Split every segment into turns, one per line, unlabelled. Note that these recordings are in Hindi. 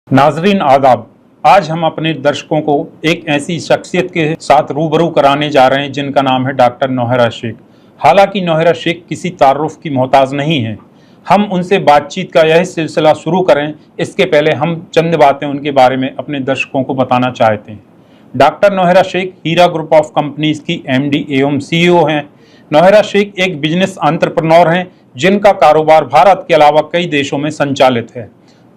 नाजरीन आदाब। आज हम अपने दर्शकों को एक ऐसी शख्सियत के साथ रूबरू कराने जा रहे हैं जिनका नाम है डॉक्टर नौहरा शेख। हालांकि नौहरा शेख किसी तारुफ की मोहताज नहीं है। हम उनसे बातचीत का यह सिलसिला शुरू करें इसके पहले हम चंद बातें उनके बारे में अपने दर्शकों को बताना चाहते हैं। Doctor Nowhera Shaikh Heera group of companies की MD एवं CEO हैं। नौहरा शेख एक बिजनेस एंटरप्रेन्योर हैं जिनका कारोबार भारत के अलावा कई देशों में संचालित है।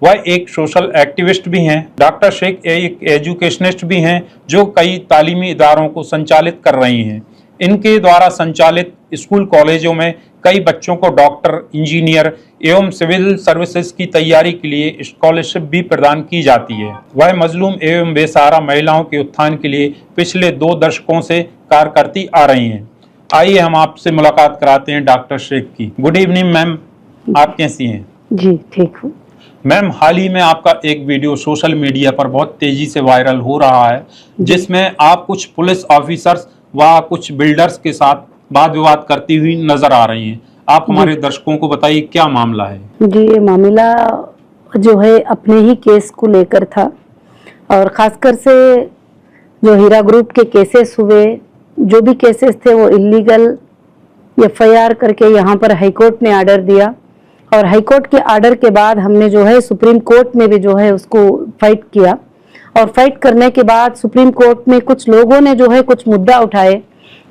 वह एक सोशल एक्टिविस्ट भी हैं। डॉक्टर शेख एक एजुकेशनिस्ट भी हैं जो कई तालीमी इदारों को संचालित कर रही हैं। इनके द्वारा संचालित स्कूल कॉलेजों में कई बच्चों को डॉक्टर, इंजीनियर एवं सिविल सर्विसेज की तैयारी के लिए स्कॉलरशिप भी प्रदान की जाती है। वह मजलूम एवं बेसहारा महिलाओं के उत्थान के लिए पिछले 2 दशकों से कार्य करती आ रही हैं। आइए हम आपसे मुलाकात कराते हैं डॉक्टर शेख की। गुड इवनिंग मैम, आप कैसी हैं?
जी ठीक हूँ
मैम, हाल ही में आपका एक वीडियो सोशल मीडिया पर बहुत तेजी से वायरल हो रहा है जिसमें आप कुछ पुलिस ऑफिसर्स व कुछ बिल्डर्स के साथ वाद विवाद करती हुई नजर आ रही हैं। आप हमारे दर्शकों को बताइए क्या मामला है?
जी, ये मामला जो है अपने ही केस को लेकर था और खासकर से जो हीरा ग्रुप के केसेस हुए, जो भी केसेस थे वो इलीगल FIR करके यहाँ पर हाईकोर्ट ने आर्डर दिया और हाईकोर्ट के आर्डर के बाद हमने जो है सुप्रीम कोर्ट में भी जो है उसको फाइट किया और फाइट करने के बाद सुप्रीम कोर्ट में कुछ लोगों ने जो है कुछ मुद्दा उठाए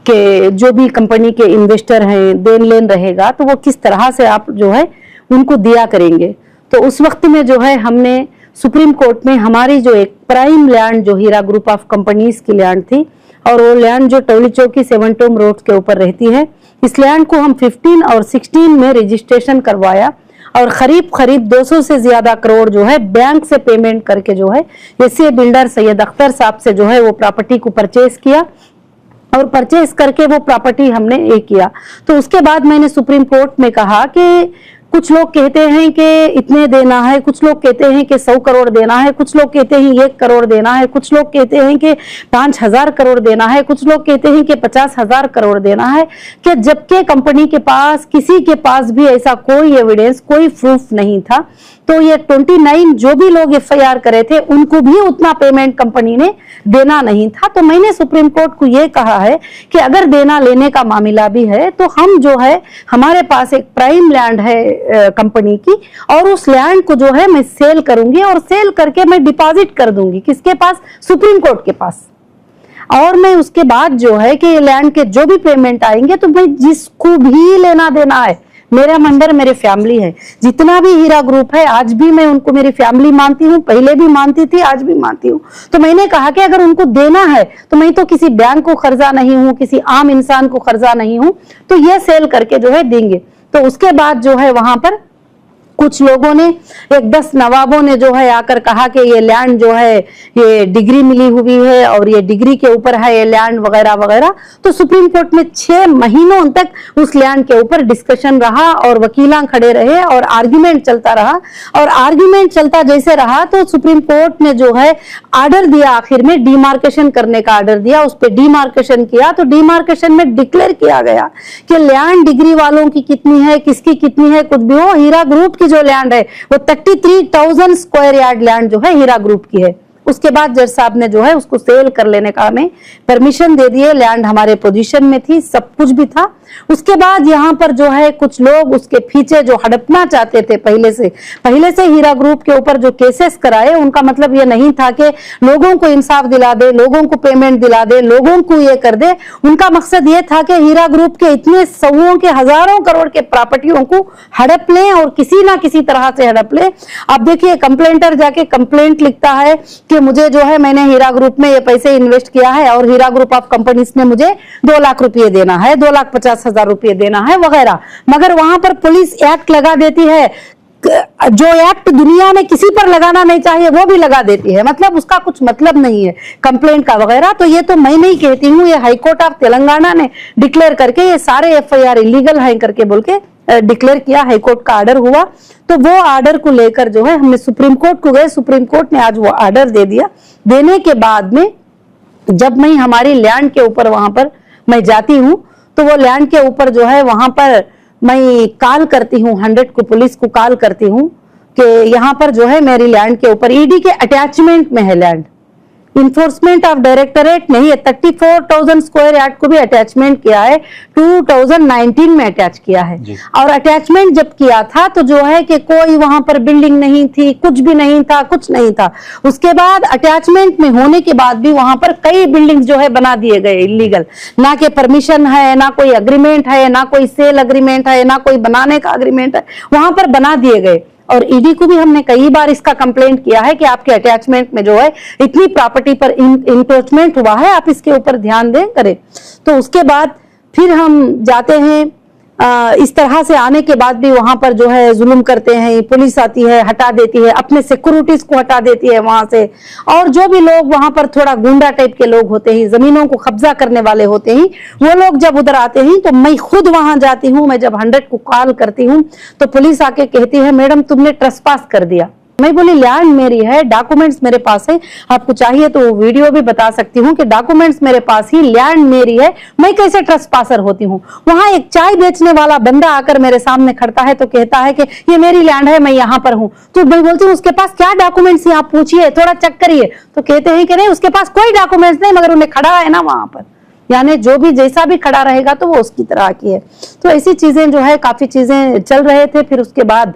कि जो भी कंपनी के इन्वेस्टर हैं, देन लेन रहेगा तो वो किस तरह से आप जो है उनको दिया करेंगे। तो उस वक्त में जो है हमने सुप्रीम कोर्ट में हमारी जो एक प्राइम लैंड जो हीरा ग्रुप ऑफ कंपनीज की लैंड थी और वो लैंड जो टोली चौकी 7 टोम रोड के ऊपर रहती है, इस लैंड को हम 15 और 16 में रजिस्ट्रेशन करवाया और करीब 200 से ज्यादा करोड़ जो है बैंक से पेमेंट करके जो है ऐसे बिल्डर सैयद अख्तर साहब से जो है वो प्रॉपर्टी को परचेज किया और परचेज करके वो प्रॉपर्टी हमने ये किया। तो उसके बाद मैंने सुप्रीम कोर्ट में कहा कि कुछ लोग कहते हैं कि इतने देना है, कुछ लोग कहते हैं कि 100 करोड़ देना है, कुछ लोग कहते हैं 1 करोड़ देना है, कुछ लोग कहते हैं कि 5000 करोड़ देना है, कुछ लोग कहते हैं कि 50,000 करोड़ देना है, कि जबकि कंपनी के पास किसी के पास भी ऐसा कोई एविडेंस, कोई प्रूफ नहीं था। तो ये 29 जो भी लोग FIR करे थे उनको भी उतना पेमेंट कंपनी ने देना नहीं था। तो मैंने सुप्रीम कोर्ट को ये कहा है कि अगर देना लेने का मामला भी है तो हम जो है हमारे पास एक प्राइम लैंड है कंपनी की और उस लैंड को जो है मैं सेल करूंगी और सेल करके मैं डिपॉजिट कर दूंगी किसके पास? सुप्रीम कोर्ट के पास। और मैं उसके बाद जो है कि लैंड के जो भी पेमेंट आएंगे तो मैं जिसको भी लेना देना है, मेरा मंडर मेरे फैमिली है, जितना भी हीरा ग्रुप है आज भी मैं उनको मेरी फैमिली मानती हूँ, पहले भी मानती थी, आज भी मानती हूँ। तो मैंने कहा कि अगर उनको देना है तो मैं तो किसी बैंक को कर्जा नहीं हूँ, किसी आम इंसान को कर्जा नहीं हूँ, तो ये सेल करके जो है देंगे। तो उसके बाद जो है वहां पर कुछ लोगों ने, एक 10 नवाबों ने जो है आकर कहा कि ये लैंड जो है ये डिग्री मिली हुई है और ये डिग्री के ऊपर है ये लैंड वगैरह वगैरह। तो सुप्रीम कोर्ट में 6 महीनों तक उस लैंड के ऊपर डिस्कशन रहा और वकीलां खड़े रहे और आर्ग्यूमेंट चलता रहा और आर्ग्यूमेंट चलता जैसे रहा तो सुप्रीम कोर्ट ने जो है आर्डर दिया, आखिर में डिमार्केशन करने का आर्डर दिया। उस पर डिमार्केशन किया तो डिमार्केशन में डिक्लेयर किया गया कि लैंड डिग्री वालों की कितनी है, किसकी कितनी है, कुछ भी हो, हीरा ग्रुप की जो लैंड है वो 33,000 स्क्वायर यार्ड लैंड जो है हीरा ग्रुप की है। उसके बाद जज साहब ने जो है उसको सेल कर लेने का हमें परमिशन दे दिए। लैंड हमारे पोजीशन में थी, सब कुछ भी था। उसके बाद यहाँ पर जो है कुछ लोग उसके पीछे जो हड़पना चाहते थे, पहले से हीरा ग्रुप के ऊपर जो केसेस कराए उनका मतलब ये नहीं था कि लोगों को इंसाफ दिला दे, लोगों को पेमेंट दिला दे, लोगों को ये कर दे। उनका मकसद ये था कि हीरा ग्रुप के इतने सौओं के हजारों करोड़ के प्रॉपर्टियों को हड़प लें और किसी ना किसी तरह से हड़प लें। अब देखिए कंप्लेंटर जाके कंप्लेंट लिखता है कि मुझे जो है मैंने हीरा ग्रुप में ये पैसे इन्वेस्ट किया है और हीरा ग्रुप ऑफ कंपनीज ने मुझे 2 लाख रुपए देना है, 2,50,000 रुपए देना है वगैरह। मगर वहां पर पुलिस एक्ट लगा देती है, जो एक्ट दुनिया में किसी पर लगाना नहीं चाहिए वो भी लगा देती है, मतलब उसका कुछ मतलब नहीं है कंप्लेंट का वगैरह। तो ये तो मैं नहीं कहती हूँ, ये हाईकोर्ट ऑफ तेलंगाना ने डिक्लेयर करके ये सारे FIR इलीगल हैं करके बोल के डिक्लेयर किया। हाईकोर्ट का आर्डर हुआ तो वो आर्डर को लेकर जो है हमने सुप्रीम कोर्ट को गए, सुप्रीम कोर्ट ने आज वो आर्डर दे दिया। देने के बाद में जब मैं हमारी लैंड के ऊपर वहां पर मैं जाती हूँ तो वो लैंड के ऊपर जो है वहां पर मैं कॉल करती हूँ 100 को, पुलिस को कॉल करती हूँ कि यहाँ पर जो है मेरी लैंड के ऊपर ईडी के अटैचमेंट में है लैंड, इन्फोर्समेंट ऑफ डायरेक्टरेट नहीं है, 34,000 स्क्वायर यार्ड को भी अटैचमेंट किया है, 2019 में अटैच किया है। और अटैचमेंट जब किया था तो जो है कि कोई वहां पर बिल्डिंग नहीं थी, कुछ भी नहीं था, कुछ नहीं था। उसके बाद अटैचमेंट में होने के बाद भी वहां पर कई बिल्डिंग्स जो है बना दिए गए इलीगल, ना के परमिशन है, ना कोई अग्रीमेंट है, ना कोई सेल अग्रीमेंट है, ना कोई बनाने का अग्रीमेंट है, वहां पर बना दिए गए। और ईडी को भी हमने कई बार इसका कंप्लेंट किया है कि आपके अटैचमेंट में जो है इतनी प्रॉपर्टी पर इंक्रोचमेंट हुआ है, आप इसके ऊपर ध्यान दें करें। तो उसके बाद फिर हम जाते हैं, इस तरह से आने के बाद भी वहां पर जो है जुल्म करते हैं, पुलिस आती है हटा देती है, अपने सिक्योरिटीज को हटा देती है वहां से। और जो भी लोग वहां पर थोड़ा गुंडा टाइप के लोग होते हैं, जमीनों को कब्जा करने वाले होते हैं, वो लोग जब उधर आते हैं तो मैं खुद वहां जाती हूँ। मैं जब 100 को कॉल करती हूँ तो पुलिस आके कहती है मैडम तुमने ट्रेसपास कर दिया। मैं बोली लैंड मेरी है, डॉक्यूमेंट्स मेरे पास है, आपको चाहिए तो वीडियो भी बता सकती हूँ कि डॉक्यूमेंट्स मेरे पास ही, लैंड मेरी है, मैं कैसे ट्रेसपासर होती हूँ। वहां एक चाय बेचने वाला बंदा आकर मेरे सामने खड़ता है तो कहता है कि ये मेरी लैंड है, मैं यहाँ पर हूँ। तो मैं बोलती हूँ उसके पास क्या डॉक्यूमेंट्स है, आप पूछिए, थोड़ा चेक करिए। तो कहते हैं कि नहीं उसके पास कोई डॉक्यूमेंट्स नहीं, मगर उन्हें खड़ा है ना वहां पर, यानी जो भी जैसा भी खड़ा रहेगा तो वो उसकी तरह की है। तो ऐसी चीजें जो है काफी चीजें चल रहे थे। फिर उसके बाद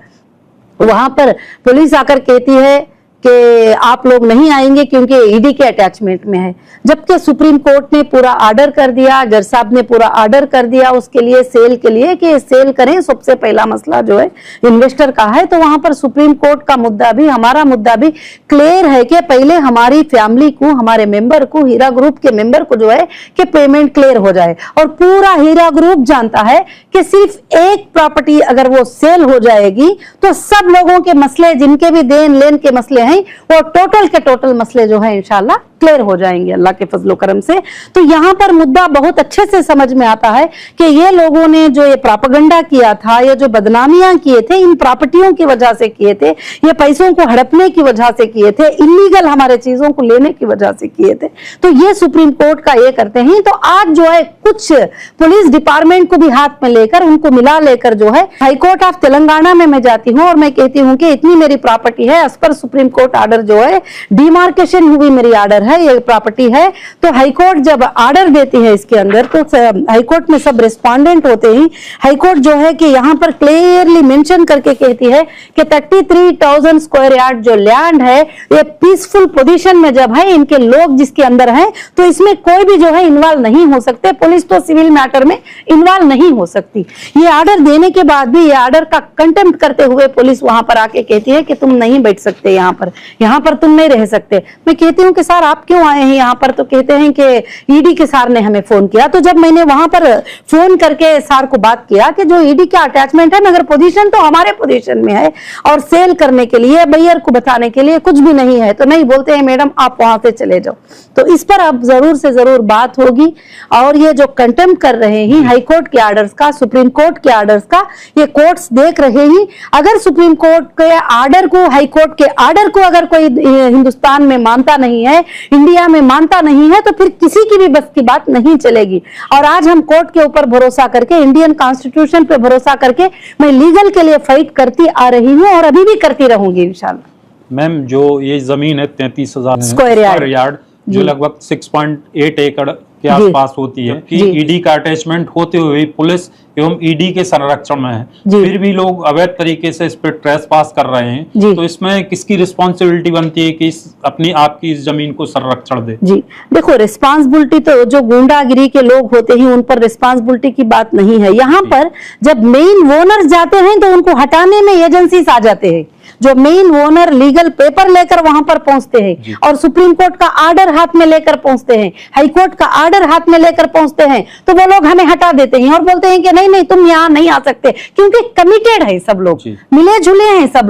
वहां पर पुलिस आकर कहती है कि आप लोग नहीं आएंगे क्योंकि ईडी के अटैचमेंट में है, जबकि सुप्रीम कोर्ट ने पूरा ऑर्डर कर दिया, जज साहब ने पूरा ऑर्डर कर दिया उसके लिए, सेल के लिए कि सेल करें। सबसे पहला मसला जो है इन्वेस्टर का है, तो वहां पर सुप्रीम कोर्ट का मुद्दा भी, हमारा मुद्दा भी क्लियर है कि पहले हमारी फैमिली को, हमारे मेंबर को, हीरा ग्रुप के मेंबर को जो है कि पेमेंट क्लियर हो जाए। और पूरा हीरा ग्रुप जानता है कि सिर्फ एक प्रॉपर्टी अगर वो सेल हो जाएगी तो सब लोगों के मसले, जिनके भी देन लेन के मसले वो टोटल के टोटल मसले जो है इंशाल्लाह क्लियर हो जाएंगे अल्लाह के फजलो करम से। तो यहाँ पर मुद्दा बहुत अच्छे से समझ में आता है कि ये लोगों ने जो ये प्रोपेगेंडा किया था, ये जो बदनामियां किए थे, इन प्रॉपर्टियों की वजह से किए थे, ये पैसों को हड़पने की वजह से किए थे, इलीगल हमारे चीजों को लेने की वजह से किए थे। तो ये सुप्रीम कोर्ट का ये करते हैं। तो आज जो है कुछ पुलिस डिपार्टमेंट को भी हाथ में लेकर, उनको मिला लेकर जो है हाईकोर्ट ऑफ तेलंगाना में मैं जाती हूँ और मैं कहती हूँ कि इतनी मेरी प्रॉपर्टी है, as per supreme court order जो है, डिमार्केशन हुई मेरी ऑर्डर है, ये प्रॉपर्टी है। तो हाईकोर्ट जब ऑर्डर देती है इसके अंदर, तो हाईकोर्ट में सब रिस्पोंडेंट होते ही हाईकोर्ट जो है कि यहाँ पर क्लियरली मेंशन करके कहती है कि 33,000 स्क्वायर यार्ड जो लैंड है ये पीसफुल पोजीशन में जब है, इनके लोग जिसके अंदर हैं, तो इसमें कोई भी जो है इन्वॉल्व नहीं हो सकते, पुलिस तो सिविल मैटर में इन्वॉल्व नहीं हो सकती। ये ऑर्डर देने के बाद भी ये ऑर्डर का कंटेम्प्ट करते हुए पुलिस वहां पर आके कहती है कि तुम नहीं बैठ सकते, यहाँ पर तुम नहीं रह सकते। मैं कहती हूँ कि सर आप क्यों आए हैं यहाँ पर? तो कहते हैं कि ईडी के सर ने हमें फोन किया। तो जब मैंने वहां पर फोन करके सर को बात किया कि जो ईडी का अटैचमेंट है, मगर पोजीशन तो हमारे पोजीशन में है और सेल करने के लिए, बायर को बताने के लिए कुछ भी नहीं है, तो नहीं, बोलते हैं मैडम आप वहां से चले जाओ। तो इस पर अब जरूर से जरूर बात होगी। और ये जो कंटेम्प्ट कर रहे हैं हाईकोर्ट के ऑर्डर्स का, सुप्रीम कोर्ट के ऑर्डर्स का, ये कोर्ट्स देख रहे हैं। अगर सुप्रीम कोर्ट के ऑर्डर को, हाईकोर्ट के ऑर्डर को अगर कोई हिंदुस्तान में मानता नहीं है, इंडिया में मानता नहीं है, तो फिर किसी की भी बस की बात नहीं चलेगी। और आज हम कोर्ट के ऊपर भरोसा करके, इंडियन कॉन्स्टिट्यूशन पे भरोसा करके मैं लीगल के लिए फाइट करती आ रही हूँ और अभी भी करती रहूंगी इंशाल्लाह।
मैम जो ये जमीन है 33,000
स्क्वायर यार्ड
जो लगभग 6.8 एकड़ के आसपास होती है, कि ईडी का अटैचमेंट होते हुए पुलिस एवं ईडी के संरक्षण में है, फिर भी लोग अवैध तरीके से इस पर ट्रेस पास कर रहे हैं, तो इसमें किसकी रिस्पॉन्सिबिलिटी बनती है कि अपनी आपकी इस जमीन को संरक्षण दे? जी
देखो, रिस्पॉन्सिबिलिटी तो जो गुंडागिरी के लोग होते हैं उन पर रिस्पॉन्सिबिलिटी की बात नहीं है। यहाँ पर जब मेन ओनर्स जाते हैं तो उनको हटाने में एजेंसीज आ जाते हैं, जो मेन ओनर लीगल पेपर लेकर वहां पर पहुंचते हैं और सुप्रीम कोर्ट का ऑर्डर हाथ में लेकर पहुंचते हैं, हाई कोर्ट का ऑर्डर हाथ में लेकर पहुंचते हैं, तो वो लोग हमें हटा देते हैं और बोलते हैं कि नहीं नहीं तुम यहाँ नहीं आ सकते, क्योंकि कमिटेड है सब लोग, मिले जुले हैं सब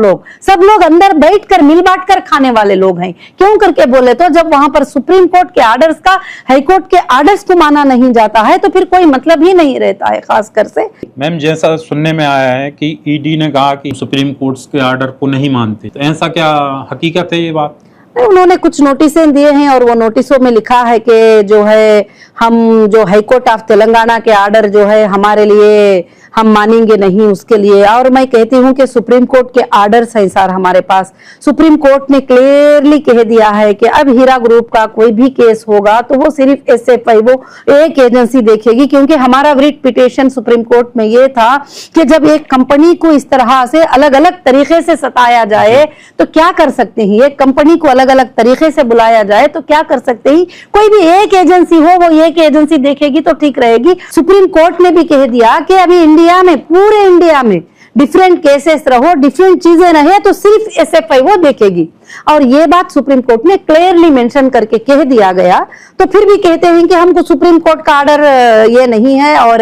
लोग अंदर बैठकर मिल बांट कर खाने वाले लोग हैं। क्यों करके बोले तो जब वहां पर सुप्रीम कोर्ट के ऑर्डर्स का, हाई कोर्ट के ऑर्डर्स को माना नहीं जाता है तो फिर कोई मतलब ही नहीं रहता है। खासकर से
मैम जैसा सुनने में आया है कि ईडी ने कहा कि सुप्रीम कोर्ट के ऑर्डर को नहीं मानते, तो ऐसा क्या हकीकत है ये बात?
उन्होंने कुछ नोटिसें दिए हैं और वो नोटिसों में लिखा है कि जो है हम जो हाई कोर्ट ऑफ तेलंगाना के आर्डर जो है हमारे लिए हम मानेंगे नहीं उसके लिए। और मैं कहती हूँ कि सुप्रीम कोर्ट के आर्डर्स हैं सर हमारे पास। सुप्रीम कोर्ट ने क्लियरली कह दिया है कि अब हीरा ग्रुप का कोई भी केस होगा तो वो सिर्फ एसएफआई वो एक एजेंसी देखेगी, क्योंकि हमारा रिट पिटिशन सुप्रीम कोर्ट में ये था कि जब एक कंपनी को इस तरह से अलग अलग तरीके से सताया जाए तो क्या कर सकते हैं, एक कंपनी को अलग अलग तरीके से बुलाया जाए तो क्या कर सकते हैं। कोई भी एक एजेंसी हो वो एक एजेंसी देखेगी तो ठीक रहेगी। सुप्रीम कोर्ट ने भी कह दिया कि अभी इंडिया में, पूरे इंडिया में डिफरेंट केसेस रहो, डिफरेंट चीजें रहे तो सिर्फ एसएफआई वो देखेगी। और ये बात सुप्रीम कोर्ट ने क्लियरली मेंशन करके कह दिया गया। तो फिर भी कहते हैं कि हमको सुप्रीम कोर्ट का आर्डर ये नहीं है और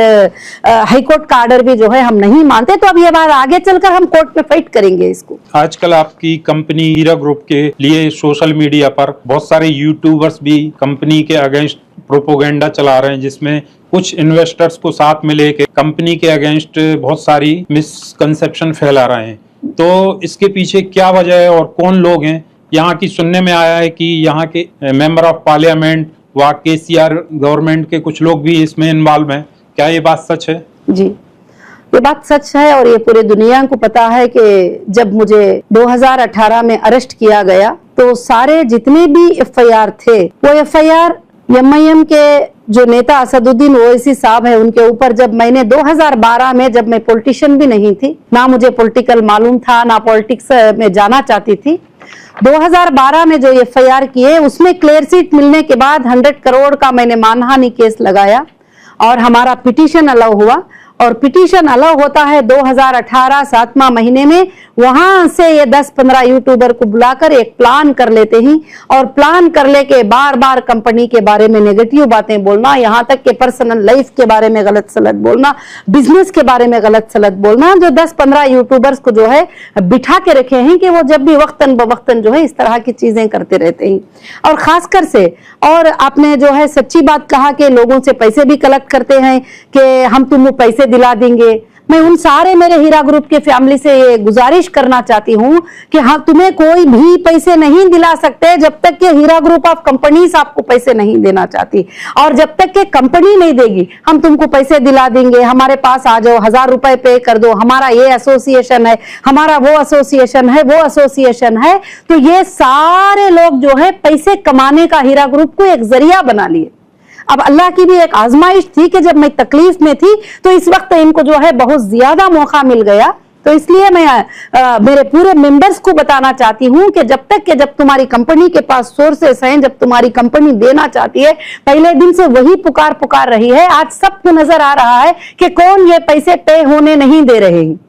हाई कोर्ट का आर्डर भी जो है हम नहीं मानते। तो अब ये बात आगे चलकर हम कोर्ट में फाइट करेंगे इसको।
आजकल आपकी कंपनी हीरा ग्रुप के लिए सोशल मीडिया पर बहुत सारे यूट्यूबर्स भी कंपनी के अगेंस्ट प्रोपोगेंडा चला रहे हैं, जिसमें कुछ इन्वेस्टर्स को साथ में लेके कंपनी के अगेंस्ट बहुत सारी मिसकंसेप्शन फैला रहे हैं। तो इसके पीछे क्या वजह है और कौन लोग हैं? यहाँ की सुनने में आया है कि यहाँ के मेंबर ऑफ पार्लियामेंट व केसीआर गवर्नमेंट के कुछ लोग भी इसमें इन्वॉल्व हैं। क्या ये बात सच है?
जी, ये बात सच है और ये पूरे दुनिया को पता है कि जब मुझे 2018 में अरेस्ट किया गया तो सारे जितने भी एफआईआर थे वो एफआईआर एमआईएम के जो नेता असदुद्दीन ओवैसी साहब है उनके ऊपर, जब मैंने 2012 में, जब मैं पॉलिटिशियन भी नहीं थी, ना मुझे पॉलिटिकल मालूम था, ना पॉलिटिक्स में जाना चाहती थी, 2012 में जो एफआईआर किए उसमें क्लियर सीट मिलने के बाद 100 करोड़ का मैंने मानहानि केस लगाया और हमारा पिटीशन अलाउ हुआ। और पिटीशन अलाउ होता है 2018 7वां महीने में। वहां से ये 10-15 यूट्यूबर को बुलाकर एक प्लान कर लेते हैं और प्लान कर लेके बार बार कंपनी के बारे में नेगेटिव बातें बोलना, यहाँ तक कि पर्सनल लाइफ के बारे में गलत सलत बोलना, बिजनेस के बारे में गलत सलत बोलना, जो 10-15 यूट्यूबर्स को जो है बिठा के रखे हैं कि वो जब भी वक्तन बवक्तन जो है इस तरह की चीजें करते रहते हैं। और खासकर से, और आपने जो है सच्ची बात कहा कि लोगों से पैसे भी कलेक्ट करते हैं कि हम तुमको पैसे दिला देंगे। मैं उन सारे मेरे हीरा ग्रुप के फैमिली से ये गुजारिश करना चाहती हूँ कि हाँ, तुम्हें कोई भी पैसे नहीं दिला सकते जब तक कि हीरा ग्रुप ऑफ कंपनीज आपको पैसे नहीं देना चाहती। और जब तक कि कंपनी नहीं देगी हम तुमको पैसे दिला देंगे, हमारे पास आ जाओ, 1000 रुपए पे कर दो, हमारा ये एसोसिएशन है, हमारा वो एसोसिएशन है, वो एसोसिएशन है। तो ये सारे लोग जो है पैसे कमाने का हीरा ग्रुप को एक जरिया बना लिए। अब अल्लाह की भी एक आजमाइश थी कि जब मैं तकलीफ में थी तो इस वक्त इनको जो है बहुत ज्यादा मौका मिल गया। तो इसलिए मैं मेरे पूरे मेंबर्स को बताना चाहती हूं कि जब तुम्हारी कंपनी के पास सोर्सेस हैं, जब तुम्हारी कंपनी देना चाहती है, पहले दिन से वही पुकार रही है। आज सबको नजर आ रहा है कि कौन ये पैसे पे होने नहीं दे रहे हैं।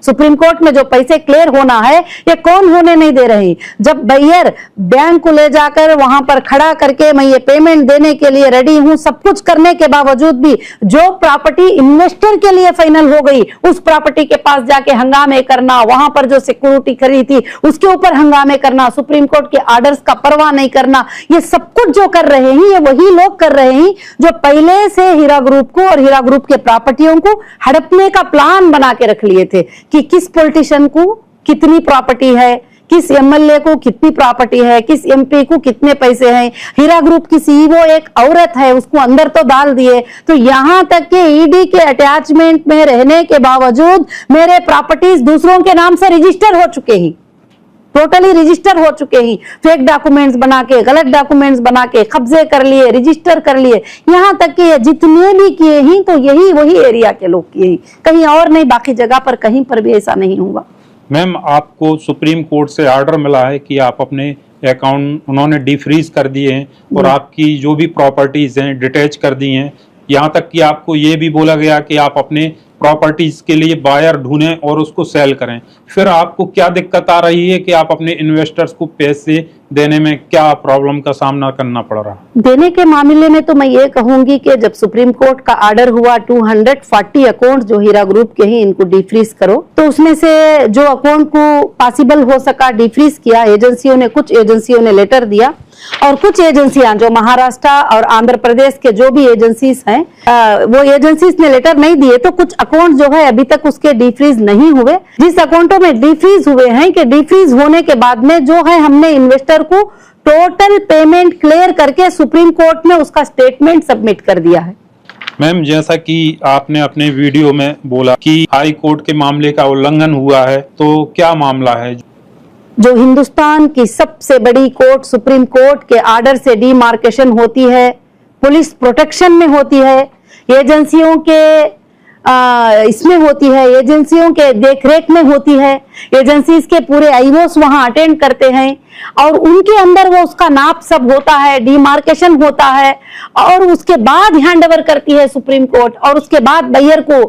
सुप्रीम कोर्ट में जो पैसे क्लियर होना है ये कौन होने नहीं दे रही। जब बायर बैंक को ले जाकर वहां पर खड़ा करके मैं ये पेमेंट देने के लिए रेडी हूं, सब कुछ करने के बावजूद भी जो प्रॉपर्टी इन्वेस्टर के लिए फाइनल हो गई उस प्रॉपर्टी के पास जाके हंगामे करना, वहां पर जो सिक्योरिटी खड़ी थी उसके ऊपर हंगामे करना, सुप्रीम कोर्ट के आर्डर्स का परवाह नहीं करना, ये सब कुछ जो कर रहे हैं ये वही लोग कर रहे हैं जो पहले से हीरा ग्रुप को और हीरा ग्रुप के प्रॉपर्टियों को हड़पने का प्लान बना के रख लिए थे कि किस पॉलिटिशियन को कितनी प्रॉपर्टी है, किस एमएलए को कितनी प्रॉपर्टी है, किस एमपी को कितने पैसे हैं। हीरा ग्रुप की सीईओ एक औरत है, उसको अंदर तो डाल दिए। तो यहां तक कि ईडी के अटैचमेंट में रहने के बावजूद मेरे प्रॉपर्टीज दूसरों के नाम से रजिस्टर हो चुके हैं, टोटली रजिस्टर हो चुके हैं। फेक डॉक्यूमेंट्स बना के, गलत डॉक्यूमेंट्स बना के कब्जे कर लिए, रजिस्टर कर लिए। यहां तक कि जितने भी किए हैं तो यही वही एरिया के लोग किए हैं, कहीं और नहीं, बाकी जगह पर कहीं पर भी ऐसा नहीं हुआ।
मैम, आपको सुप्रीम कोर्ट से ऑर्डर मिला है कि आप अपने अकाउंट उन्होंने डिफ्रीज कर दिए हैं और आपकी जो भी प्रॉपर्टीज हैं डिटैच कर दी हैं। यहाँ तक कि आपको ये भी बोला गया कि आप अपने प्रॉपर्टीज के लिए बायर ढूंढें और उसको सेल करें। फिर आपको क्या दिक्कत आ रही है कि आप अपने इन्वेस्टर्स को पैसे देने में क्या प्रॉब्लम का सामना करना पड़ रहा है? देने
के मामले में तो मैं ये कहूंगी कि जब सुप्रीम कोर्ट का ऑर्डर हुआ 240 अकाउंट जो हीरा ग्रुप के ही इनको डिफ्रीज करो, तो उसमें से जो अकाउंट को पॉसिबल हो सका डिफ्रीज किया एजेंसियों ने, कुछ एजेंसियों ने लेटर दिया और कुछ एजेंसियां जो महाराष्ट्र और आंध्र प्रदेश के जो भी एजेंसीज हैं, वो एजेंसीज ने लेटर नहीं दिए, तो कुछ अकाउंट जो है अभी तक उसके डीफ्रीज नहीं हुए। जिस अकाउंटों में डीफ्रीज हुए हैं कि डीफ्रीज होने के बाद में जो है हमने इन्वेस्टर को टोटल पेमेंट क्लियर करके सुप्रीम कोर्ट में उसका स्टेटमेंट सबमिट कर दिया है।
मैम, जैसा कि आपने अपने वीडियो में बोला कि हाई कोर्ट के मामले का उल्लंघन हुआ है, तो क्या मामला है?
जो हिंदुस्तान की सबसे बड़ी कोर्ट सुप्रीम कोर्ट के ऑर्डर से डीमार्केशन होती है, पुलिस प्रोटेक्शन में होती है, एजेंसियों के इसमें होती है, एजेंसियों के देखरेख में होती है, एजेंसीज के पूरे आईओस वहां अटेंड करते हैं और उनके अंदर वो उसका नाप सब होता है, डीमार्केशन होता है और उसके बाद हैंडओवर करती है सुप्रीम कोर्ट और उसके बाद बायर को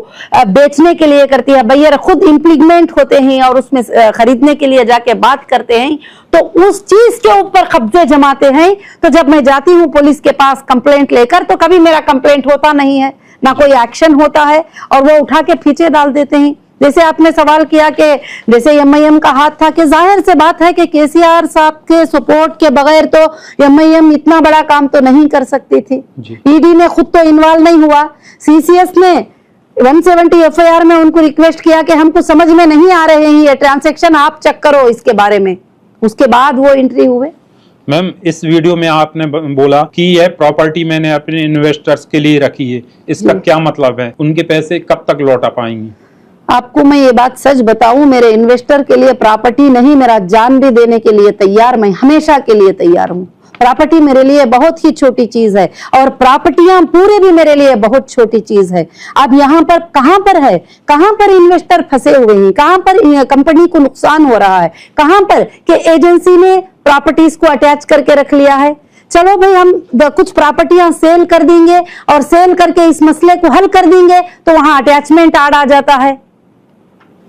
बेचने के लिए करती है। बायर खुद इम्प्लीमेंट होते हैं और उसमें खरीदने के लिए जाके बात करते हैं, तो उस चीज के ऊपर कब्जे जमाते हैं। तो जब मैं जाती हूँ पुलिस के पास कंप्लेंट लेकर, तो कभी मेरा कंप्लेंट होता नहीं है, ना कोई एक्शन होता है और वो उठा के पीछे डाल देते हैं। जैसे आपने सवाल किया कि जैसे एमआईएम का हाथ था, कि जाहिर से बात है कि केसीआर साहब के सपोर्ट के बगैर तो एमआईएम इतना बड़ा काम तो नहीं कर सकती थी। ईडी ने खुद तो इन्वॉल्व नहीं हुआ, सीसीएस ने 170 एफआईआर में उनको रिक्वेस्ट किया कि हमको समझ में नहीं आ रहे हैं ये ट्रांजैक्शन, आप चेक करो इसके बारे में, उसके बाद वो एंट्री हुए।
मैम, इस वीडियो में आपने बोला कि यह प्रॉपर्टी मैंने अपने इन्वेस्टर्स के लिए रखी है, इसका क्या मतलब है? उनके पैसे कब तक लौटा पाएंगी?
आपको मैं ये बात सच बताऊं, मेरे इन्वेस्टर के लिए प्रॉपर्टी नहीं, मेरा जान भी देने के लिए तैयार, मैं हमेशा के लिए तैयार हूं। प्रॉपर्टी मेरे लिए बहुत ही छोटी चीज है और प्रॉपर्टियां पूरे भी मेरे लिए बहुत छोटी चीज है। अब यहाँ पर कहां पर इन्वेस्टर फंसे हुए हैं, कहां पर कंपनी को नुकसान हो रहा है, कहां पर कि एजेंसी ने प्रॉपर्टीज को अटैच करके रख लिया है। चलो भाई, हम कुछ प्रॉपर्टियां सेल कर देंगे और सेल करके इस मसले को हल कर देंगे, तो वहां अटैचमेंट आड़ आ जाता है,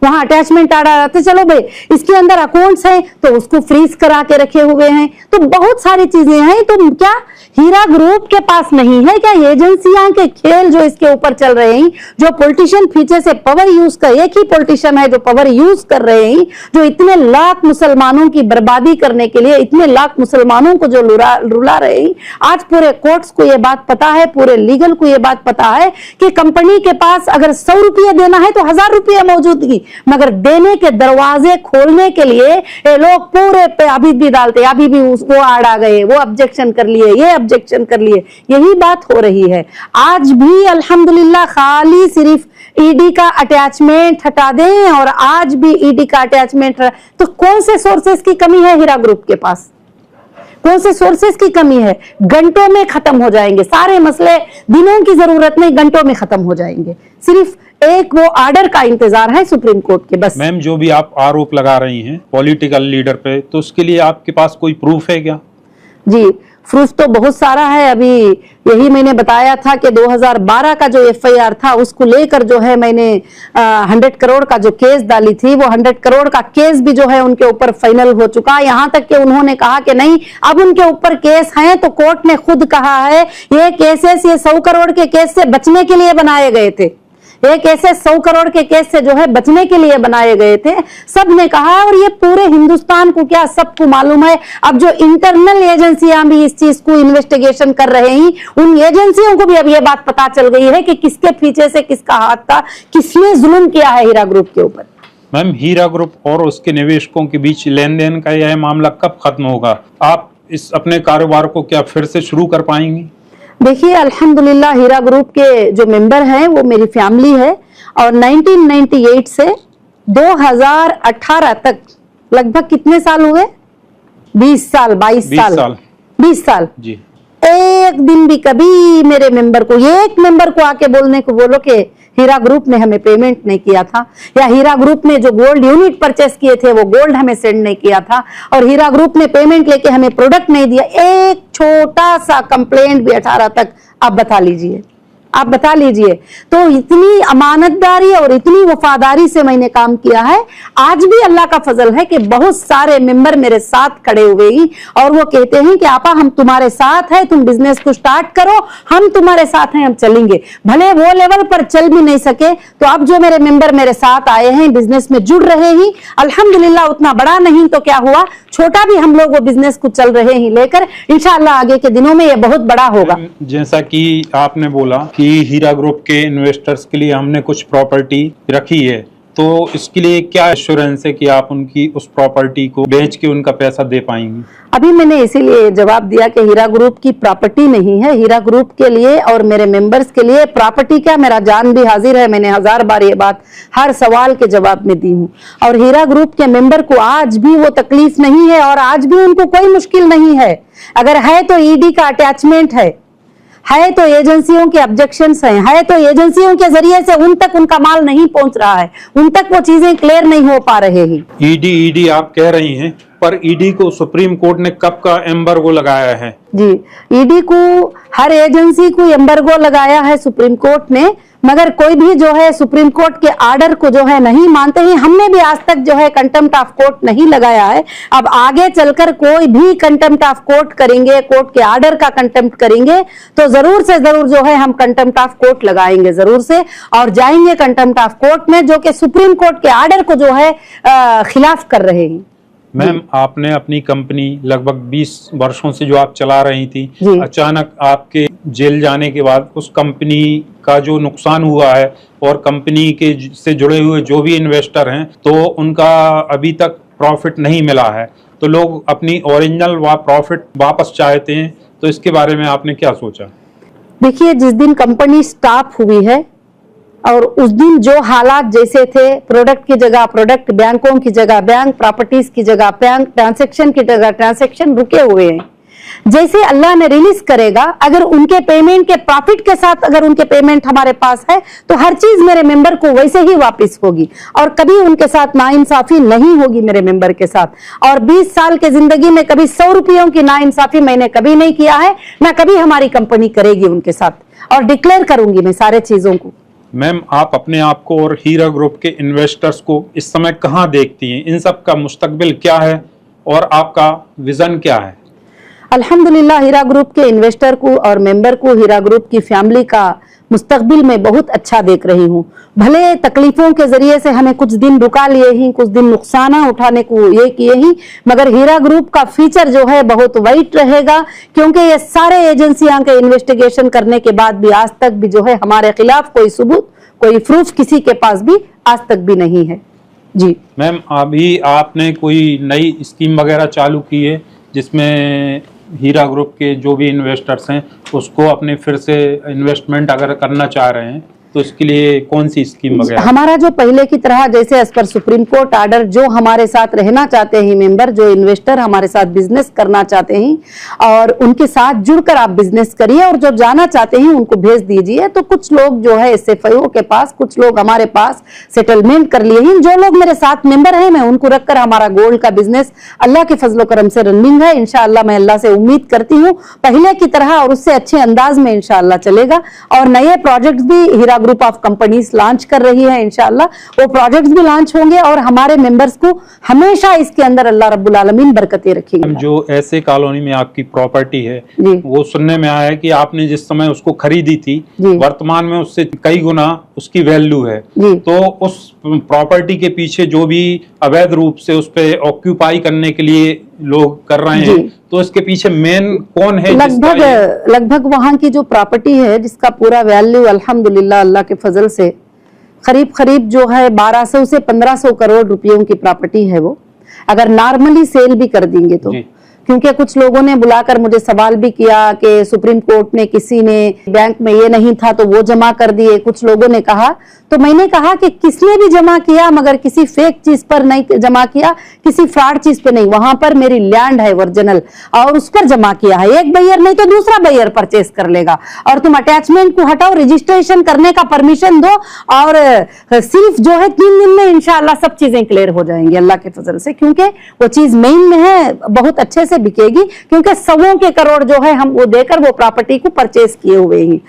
वहां अटैचमेंट आ रहा है। चलो भाई, इसके अंदर अकाउंट्स हैं तो उसको फ्रीज करा के रखे हुए हैं, तो बहुत सारी चीजें हैं। तो क्या हीरा ग्रुप के पास नहीं है क्या? एजेंसियां के खेल जो इसके ऊपर चल रहे हैं, जो पॉलिटिशियन पीछे से पावर यूज कर, एक ही पॉलिटिशियन है जो पावर यूज कर रहे हैं, जो इतने लाख मुसलमानों की बर्बादी करने के लिए इतने लाख मुसलमानों को जो रुला रहे हैं। आज पूरे कोर्ट्स को यह बात पता है, पूरे लीगल को यह बात पता है कि कंपनी के पास अगर 100 रुपये देना है तो 1000 रुपये मौजूदगी, मगर देने के दरवाजे खोलने के लिए ये लोग पूरे पे अभी भी डालते, अभी भी वो आड़ आ गए, वो ऑब्जेक्शन कर लिए, ये ऑब्जेक्शन कर लिए, यही बात हो रही है। आज भी अल्हम्दुलिल्लाह खाली सिर्फ ईडी का अटैचमेंट हटा दें और आज भी ईडी का अटैचमेंट, तो कौन से सोर्सेस की कमी है हीरा ग्रुप के पास? कौन से सोर्सेस की कमी है? घंटों में खत्म हो जाएंगे सारे मसले, दिनों की जरूरत नहीं, घंटों में खत्म हो जाएंगे। सिर्फ एक वो ऑर्डर का इंतजार है सुप्रीम कोर्ट के, बस।
मैम, जो भी आप आरोप लगा रही हैं पॉलिटिकल लीडर पे, तो उसके लिए आपके पास कोई प्रूफ है क्या?
जी, प्रूफ तो बहुत सारा है। अभी यही मैंने बताया था कि 2012 का जो एफआईआर था उसको लेकर जो है मैंने 100 करोड़ का जो केस डाली थी, वो 100 करोड़ का केस भी जो है उनके ऊपर फाइनल हो चुका। यहाँ तक कि उन्होंने कहा कि नहीं, अब उनके ऊपर केस है, तो कोर्ट ने खुद कहा है ये केसेस, ये 100 करोड़ के केस से बचने के लिए बनाए गए थे। ये केसेस 100 करोड़ के केस से जो है बचने के लिए बनाए गए थे, सब ने कहा। और ये पूरे हिंदुस्तान को क्या सबको मालूम है। अब जो इंटरनल एजेंसियां भी इस चीज को इन्वेस्टिगेशन कर रहे हैं, उन एजेंसियों को भी अब ये बात पता चल गई है कि किसके पीछे से किसका हाथ था, किसने जुल्म किया है हीरा ग्रुप के ऊपर।
मैम, हीरा ग्रुप और उसके निवेशकों के बीच लेन देन का यह मामला कब खत्म होगा? आप इस अपने कारोबार को क्या फिर से शुरू कर पाएंगी?
देखिए, अल्हम्दुलिल्लाह हीरा ग्रुप के जो मेंबर हैं वो मेरी फैमिली है और 1998 से 2018 तक लगभग कितने साल हुए? 20 साल, 20 साल जी। एक दिन भी कभी मेरे मेंबर को, एक मेंबर को आके बोलने को बोलो कि हीरा ग्रुप ने हमें पेमेंट नहीं किया था, या हीरा ग्रुप ने जो गोल्ड यूनिट परचेस किए थे वो गोल्ड हमें सेंड नहीं किया था, और हीरा ग्रुप ने पेमेंट लेके हमें प्रोडक्ट नहीं दिया। एक छोटा सा कंप्लेंट भी 18 तक, आप बता लीजिए, आप बता लीजिए। तो इतनी अमानतदारी और इतनी वफादारी से मैंने काम किया है। आज भी अल्लाह का फजल है कि बहुत सारे मेंबर मेरे साथ खड़े हुए ही और वो कहते हैं कि आपा हम तुम्हारे साथ हैं, तुम बिजनेस को स्टार्ट करो, हम तुम्हारे साथ हैं, हम चलेंगे। भले वो लेवल पर चल भी नहीं सके तो अब जो मेरे मेंबर मेरे साथ आए हैं, बिजनेस में जुड़ रहे ही, अल्हम्दुलिल्लाह उतना बड़ा नहीं तो क्या हुआ, छोटा भी हम लोग वो बिजनेस को चल रहे ही लेकर, इंशाअल्लाह आगे के दिनों में ये बहुत बड़ा होगा।
जैसा कि आपने बोला कि हीरा ग्रुप के इन्वेस्टर्स के लिए हमने कुछ प्रॉपर्टी रखी है, तो इसके लिए क्या एश्योरेंस है कि आप उनकी उस प्रॉपर्टी को बेच के उनका पैसा दे पाएंगे?
अभी मैंने इसीलिए जवाब दिया कि हीरा ग्रुप की प्रॉपर्टी नहीं है। हीरा ग्रुप के लिए और मेरे मेंबर्स के लिए प्रॉपर्टी क्या, मेरा जान भी हाजिर है। मैंने 1000 बार ये बात हर सवाल के जवाब में दी हूँ। और हीरा ग्रुप के मेंबर को आज भी वो तकलीफ नहीं है और आज भी उनको कोई मुश्किल नहीं है। अगर है तो ईडी का अटैचमेंट है तो एजेंसियों के ऑब्जेक्शंस है तो एजेंसियों के जरिए से उन तक उनका माल नहीं पहुंच रहा है, उन तक वो चीजें क्लियर नहीं हो पा रहे हैं।
ईडी आप कह रही हैं, पर ईडी को सुप्रीम कोर्ट ने कब का एम्बार्गो लगाया है? जी,
ईडी को हर एजेंसी को एम्बार्गो लगाया है सुप्रीम कोर्ट ने, मगर कोई भी जो है सुप्रीम कोर्ट के आर्डर को जो है नहीं मानते हैं। हमने भी आज तक जो है कंटेम्प्ट ऑफ कोर्ट नहीं लगाया है। अब आगे चलकर कोई भी कंटेम्प्ट ऑफ कोर्ट करेंगे, कोर्ट के आर्डर का कंटेम्प्ट करेंगे तो जरूर से जरूर जो है हम कंटेम्प्ट ऑफ कोर्ट लगाएंगे जरूर से, और जाएंगे कंटेम्प्ट ऑफ कोर्ट में, जो कि सुप्रीम कोर्ट के आर्डर को जो है खिलाफ कर रहे हैं।
मैम, आपने अपनी कंपनी लगभग 20 वर्षों से जो आप चला रही थी, अचानक आपके जेल जाने के बाद उस कंपनी का जो नुकसान हुआ है और कंपनी के से जुड़े हुए जो भी इन्वेस्टर हैं तो उनका अभी तक प्रॉफिट नहीं मिला है, तो लोग अपनी ओरिजिनल प्रॉफिट वापस चाहते हैं, तो इसके बारे में आपने क्या सोचा?
देखिए, जिस दिन कंपनी स्टॉप हुई है और उस दिन जो हालात जैसे थे, प्रोडक्ट की जगह प्रोडक्ट, बैंकों की जगह बैंक, प्रॉपर्टीज की जगह बैंक, ट्रांसैक्शन की जगह ट्रांसैक्शन रुके हुए हैं। जैसे अल्लाह ने रिलीज करेगा, अगर उनके पेमेंट के प्रॉफिट के साथ अगर उनके पेमेंट हमारे पास है तो हर चीज मेरे मेंबर को वैसे ही वापस होगी और कभी उनके साथ नाइंसाफी नहीं होगी मेरे मेंबर के साथ। और 20 साल के जिंदगी में कभी 100 रुपयों की नाइंसाफी मैंने कभी नहीं किया है, ना कभी हमारी कंपनी करेगी उनके साथ, और डिक्लेयर करूंगी मैं सारे चीजों को।
मैम, आप अपने आप को और हीरा ग्रुप के इन्वेस्टर्स को इस समय कहाँ देखती हैं? इन सब का मुस्तकबिल क्या है और आपका विजन क्या है?
अल्हम्दुलिल्लाह, हीरा ग्रुप के इन्वेस्टर को और मेंबर को, हीरा ग्रुप की फैमिली का मुस्तकबिल में बहुत अच्छा देख रही हूँ। भले तकलीफों के जरिए से हमें कुछ दिन रुका लिए ही, कुछ दिन नुकसान उठाने को ये किए ही, मगर हीरा ग्रुप का फ्यूचर जो है बहुत वाइट रहेगा, क्योंकि ये सारे एजेंसियां के इन्वेस्टिगेशन करने के बाद भी आज तक भी जो है हमारे खिलाफ कोई सबूत, कोई प्रूफ किसी के पास भी आज तक भी नहीं है। जी
मैम, अभी आपने कोई नई स्कीम वगैरह चालू की है जिसमें हीरा ग्रुप के जो भी इन्वेस्टर्स हैं उसको अपने फिर से इन्वेस्टमेंट अगर करना चाह रहे हैं तो इसके लिए कौन सी स्कीम वगैरह?
हमारा जो पहले की तरह जैसे as per supreme court order जो हमारे साथ रहना चाहते हैं मेंबर, जो इन्वेस्टर हमारे साथ बिजनेस करना चाहते हैं और उनके साथ जुड़कर आप बिजनेस करिए, और जो जाना चाहते हैं उनको भेज दीजिए। तो कुछ लोग जो है SFIO के पास, कुछ लोग हमारे पास सेटलमेंट कर लिए हैं। जो लोग मेरे साथ मेंबर हैं मैं उनको रखकर हमारा गोल्ड का बिजनेस अल्लाह के फजलो करम से रनिंग है। इंशाअल्लाह मैं अल्लाह से उम्मीद करती हूँ पहले की तरह और उससे अच्छे अंदाज में इंशाअल्लाह चलेगा। और नए प्रोजेक्ट्स भी हीरा ग्रुप ऑफ कंपनीज लॉन्च कर रही है, इंशाअल्लाह वो प्रोजेक्ट्स भी लॉन्च होंगे और हमारे मेंबर्स को हमेशा इसके अंदर अल्लाह रब्बुल आलमीन बरकतें रखेंगे।
जो ऐसे कॉलोनी में आपकी प्रॉपर्टी है वो सुनने में आया है कि आपने जिस समय उसको खरीदी थी वर्तमान में उससे कई गुना उसकी वैल्यू है, तो उस प्रॉपर्टी के पीछे जो भी अवैध रूप से उस पे ऑक्यूपाई करने के लिए लोग कर रहे हैं, तो इसके पीछे मेन कौन है?
लगभग वहां की जो प्रॉपर्टी है जिसका पूरा वैल्यू अल्हम्दुलिल्लाह अल्लाह के फजल से करीब जो है 1200 से 1500 करोड़ रुपयों की प्रॉपर्टी है वो, अगर नॉर्मली सेल भी कर देंगे तो। क्योंकि कुछ लोगों ने बुलाकर मुझे सवाल भी किया कि सुप्रीम कोर्ट ने किसी ने बैंक में ये नहीं था तो वो जमा कर दिए, कुछ लोगों ने कहा, तो मैंने कहा कि किसने भी जमा किया मगर किसी फेक चीज पर नहीं जमा किया, किसी फ्रॉड चीज पे नहीं, वहां पर मेरी लैंड है ओरिजिनल और उस पर जमा किया है। एक बायर नहीं तो दूसरा बायर परचेस कर लेगा, और तुम अटैचमेंट को हटाओ, रजिस्ट्रेशन करने का परमिशन दो, और सिर्फ जो है 3 दिन में इंशाअल्लाह सब चीजें क्लियर हो जाएंगी अल्लाह के फजल से, क्योंकि वो चीज मेन में है, बहुत अच्छे से से बिकेगी, क्योंकि सवों के करोड़ जो है हम वो देकर वो प्रॉपर्टी को परचेज किए हुए हैं।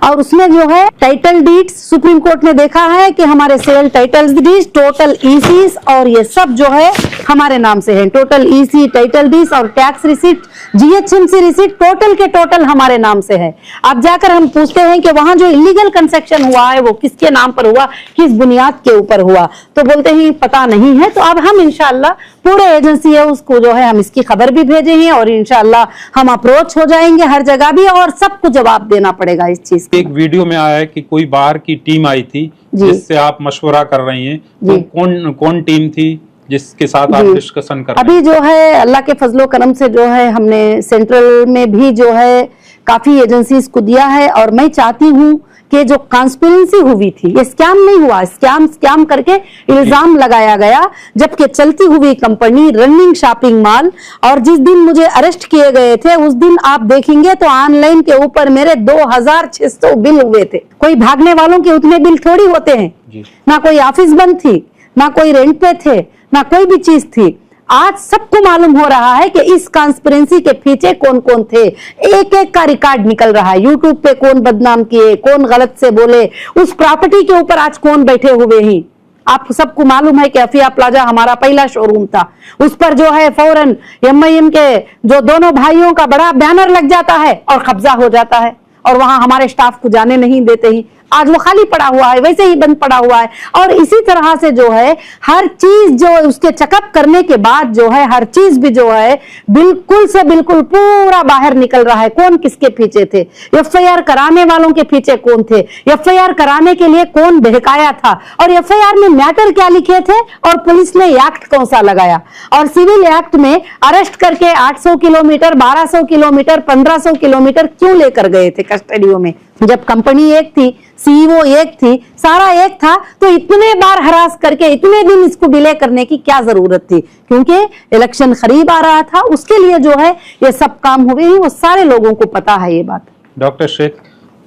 और उसमें जो है टाइटल डीड्स, सुप्रीम कोर्ट ने देखा है कि हमारे cell title deeds, total ISIS और ये सब जो है हमारे नाम से है। टोटल ईसी, टाइटल डीड्स और tax receipt, GHMC receipt total के टोटल हमारे नाम से है। अब जाकर हम पूछते हैं कि वहां जो इलीगल कंस्ट्रक्शन हुआ है वो किसके नाम पर हुआ, किस बुनियाद के ऊपर हुआ, तो बोलते हैं पता नहीं है। तो अब हम इंशाल्लाह पूरे एजेंसी है उसको जो है हम इसकी खबर भी भेजे हैं और इंशाल्लाह हम अप्रोच हो जाएंगे हर जगह भी, और सबको जवाब देना पड़ेगा इस चीज का।
एक वीडियो में आया है कि कोई बाहर की टीम आई थी जिससे आप मशवरा कर रही हैं, तो कौन टीम थी जिसके साथ आप डिस्कशन कर रहे हैं?
अभी जो है अल्लाह के फजलो करम से जो है हमने सेंट्रल में भी जो है काफी एजेंसीज को दिया है, और मैं चाहती हूँ कि जो कॉन्स्पिरेंसी हुई थी, ये स्कैम नहीं हुआ, स्कैम करके इल्जाम लगाया गया, जबकि चलती हुई कंपनी, रनिंग शॉपिंग मॉल, और जिस दिन मुझे अरेस्ट किए गए थे उस दिन आप देखेंगे तो ऑनलाइन के ऊपर मेरे 2600 बिल हुए थे। कोई भागने वालों के उतने बिल थोड़ी होते हैं, ना कोई ऑफिस बंद थी, ना कोई रेंट पे थे, ना कोई भी चीज थी। आज सबको मालूम हो रहा है कि इस कॉन्स्पिरेंसी के पीछे कौन कौन थे, एक एक का रिकॉर्ड निकल रहा है। यूट्यूब पे कौन बदनाम किए, कौन गलत से बोले, उस प्रॉपर्टी के ऊपर आज कौन बैठे हुए हैं। आप सबको मालूम है कि अफिया प्लाजा हमारा पहला शोरूम था, उस पर जो है फौरन एमआईएम के जो दोनों भाइयों का बड़ा बैनर लग जाता है और कब्जा हो जाता है, और वहां हमारे स्टाफ को जाने नहीं देते ही। आज वो खाली पड़ा हुआ है, वैसे ही बंद पड़ा हुआ है। और इसी तरह से जो है हर चीज जो उसके चेकअप करने के बाद जो है हर चीज भी जो है बिल्कुल से बिल्कुल पूरा बाहर निकल रहा है, कौन किसके पीछे थे, एफआईआर कराने वालों के पीछे कौन थे, एफआईआर कराने के लिए कौन बहकाया था, और एफआईआर में मैटर क्या लिखे थे, और पुलिस ने एक्ट कौन सा लगाया, और सिविल एक्ट में अरेस्ट करके 800 किलोमीटर, 1200 किलोमीटर, 1500 किलोमीटर क्यों लेकर गए थे कस्टडियों में, जब कंपनी एक थी, सीईओ एक थी, सारा एक था, तो इतने बार हरास करके इतने दिन इसको डिले करने की क्या जरूरत थी? क्योंकि इलेक्शन करीब आ रहा था, उसके लिए जो है ये सब काम हुए हैं, वो सारे लोगों को पता है ये बात।
डॉक्टर शेख,